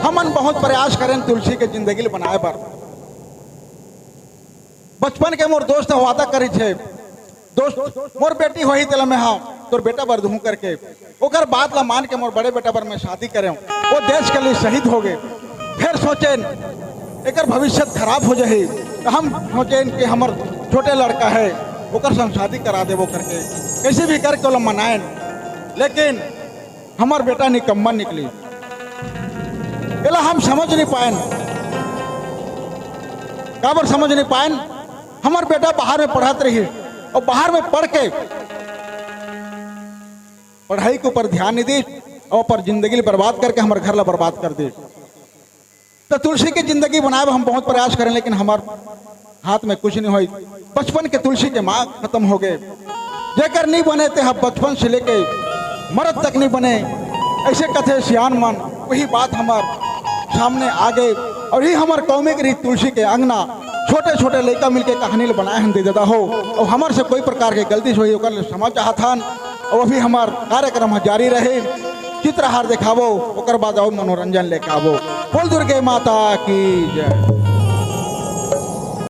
Speaker 2: हमन बहुत प्रयास करें तुलसी के जिंदगी बनाए पर। बचपन के मोर दोस्त वादा करी थे, दोस्त मोर बेटी हो ही तला में हाँ तोर बेटा बर दूँ करके, ओकर बात ला मान के मोर बड़े बेटा पर मैं शादी करें, वो देश के लिए शहीद हो गए। फिर सोचे एक भविष्य खराब हो जाए, तो हम सोचे कि हमार छोटे लड़का है ओकर संग शादी करा दे वो करके, कैसे भी करके वो मनाए। लेकिन हमार बेटा निकम्मा निकली, एला हम समझ नहीं पाए। काबर समझ नहीं पाए? हमार बेटा बाहर में पढ़ाते रही और बाहर में पढ़ के पढ़ाई के ऊपर ध्यान नहीं दी और पर जिंदगी बर्बाद करके हमारे घर ला बर्बाद कर दी। तो तुलसी की जिंदगी बनाए हम बहुत प्रयास करें, लेकिन हमारे हाथ में कुछ नहीं हुई। बचपन के तुलसी के माँ खत्म हो गए, जेकर नहीं बने थे हम बचपन से लेके मरद तक नहीं बने, ऐसे कथे सियान मन। वही बात हमार सामने आ गए और ही हमारे कौमे की तुलसी के अंगना छोटे छोटे लड़का मिलके कहानी बनाए हम दे देता हो, और हमारे से कोई प्रकार की गलती हुई ओकर समझ चाहथन। और अभी हमार कार्यक्रम जारी रहे, चित्रहार दिखावो, ओकर बाद और मनोरंजन लेके आवो। बोल दुर्गे माता की जय।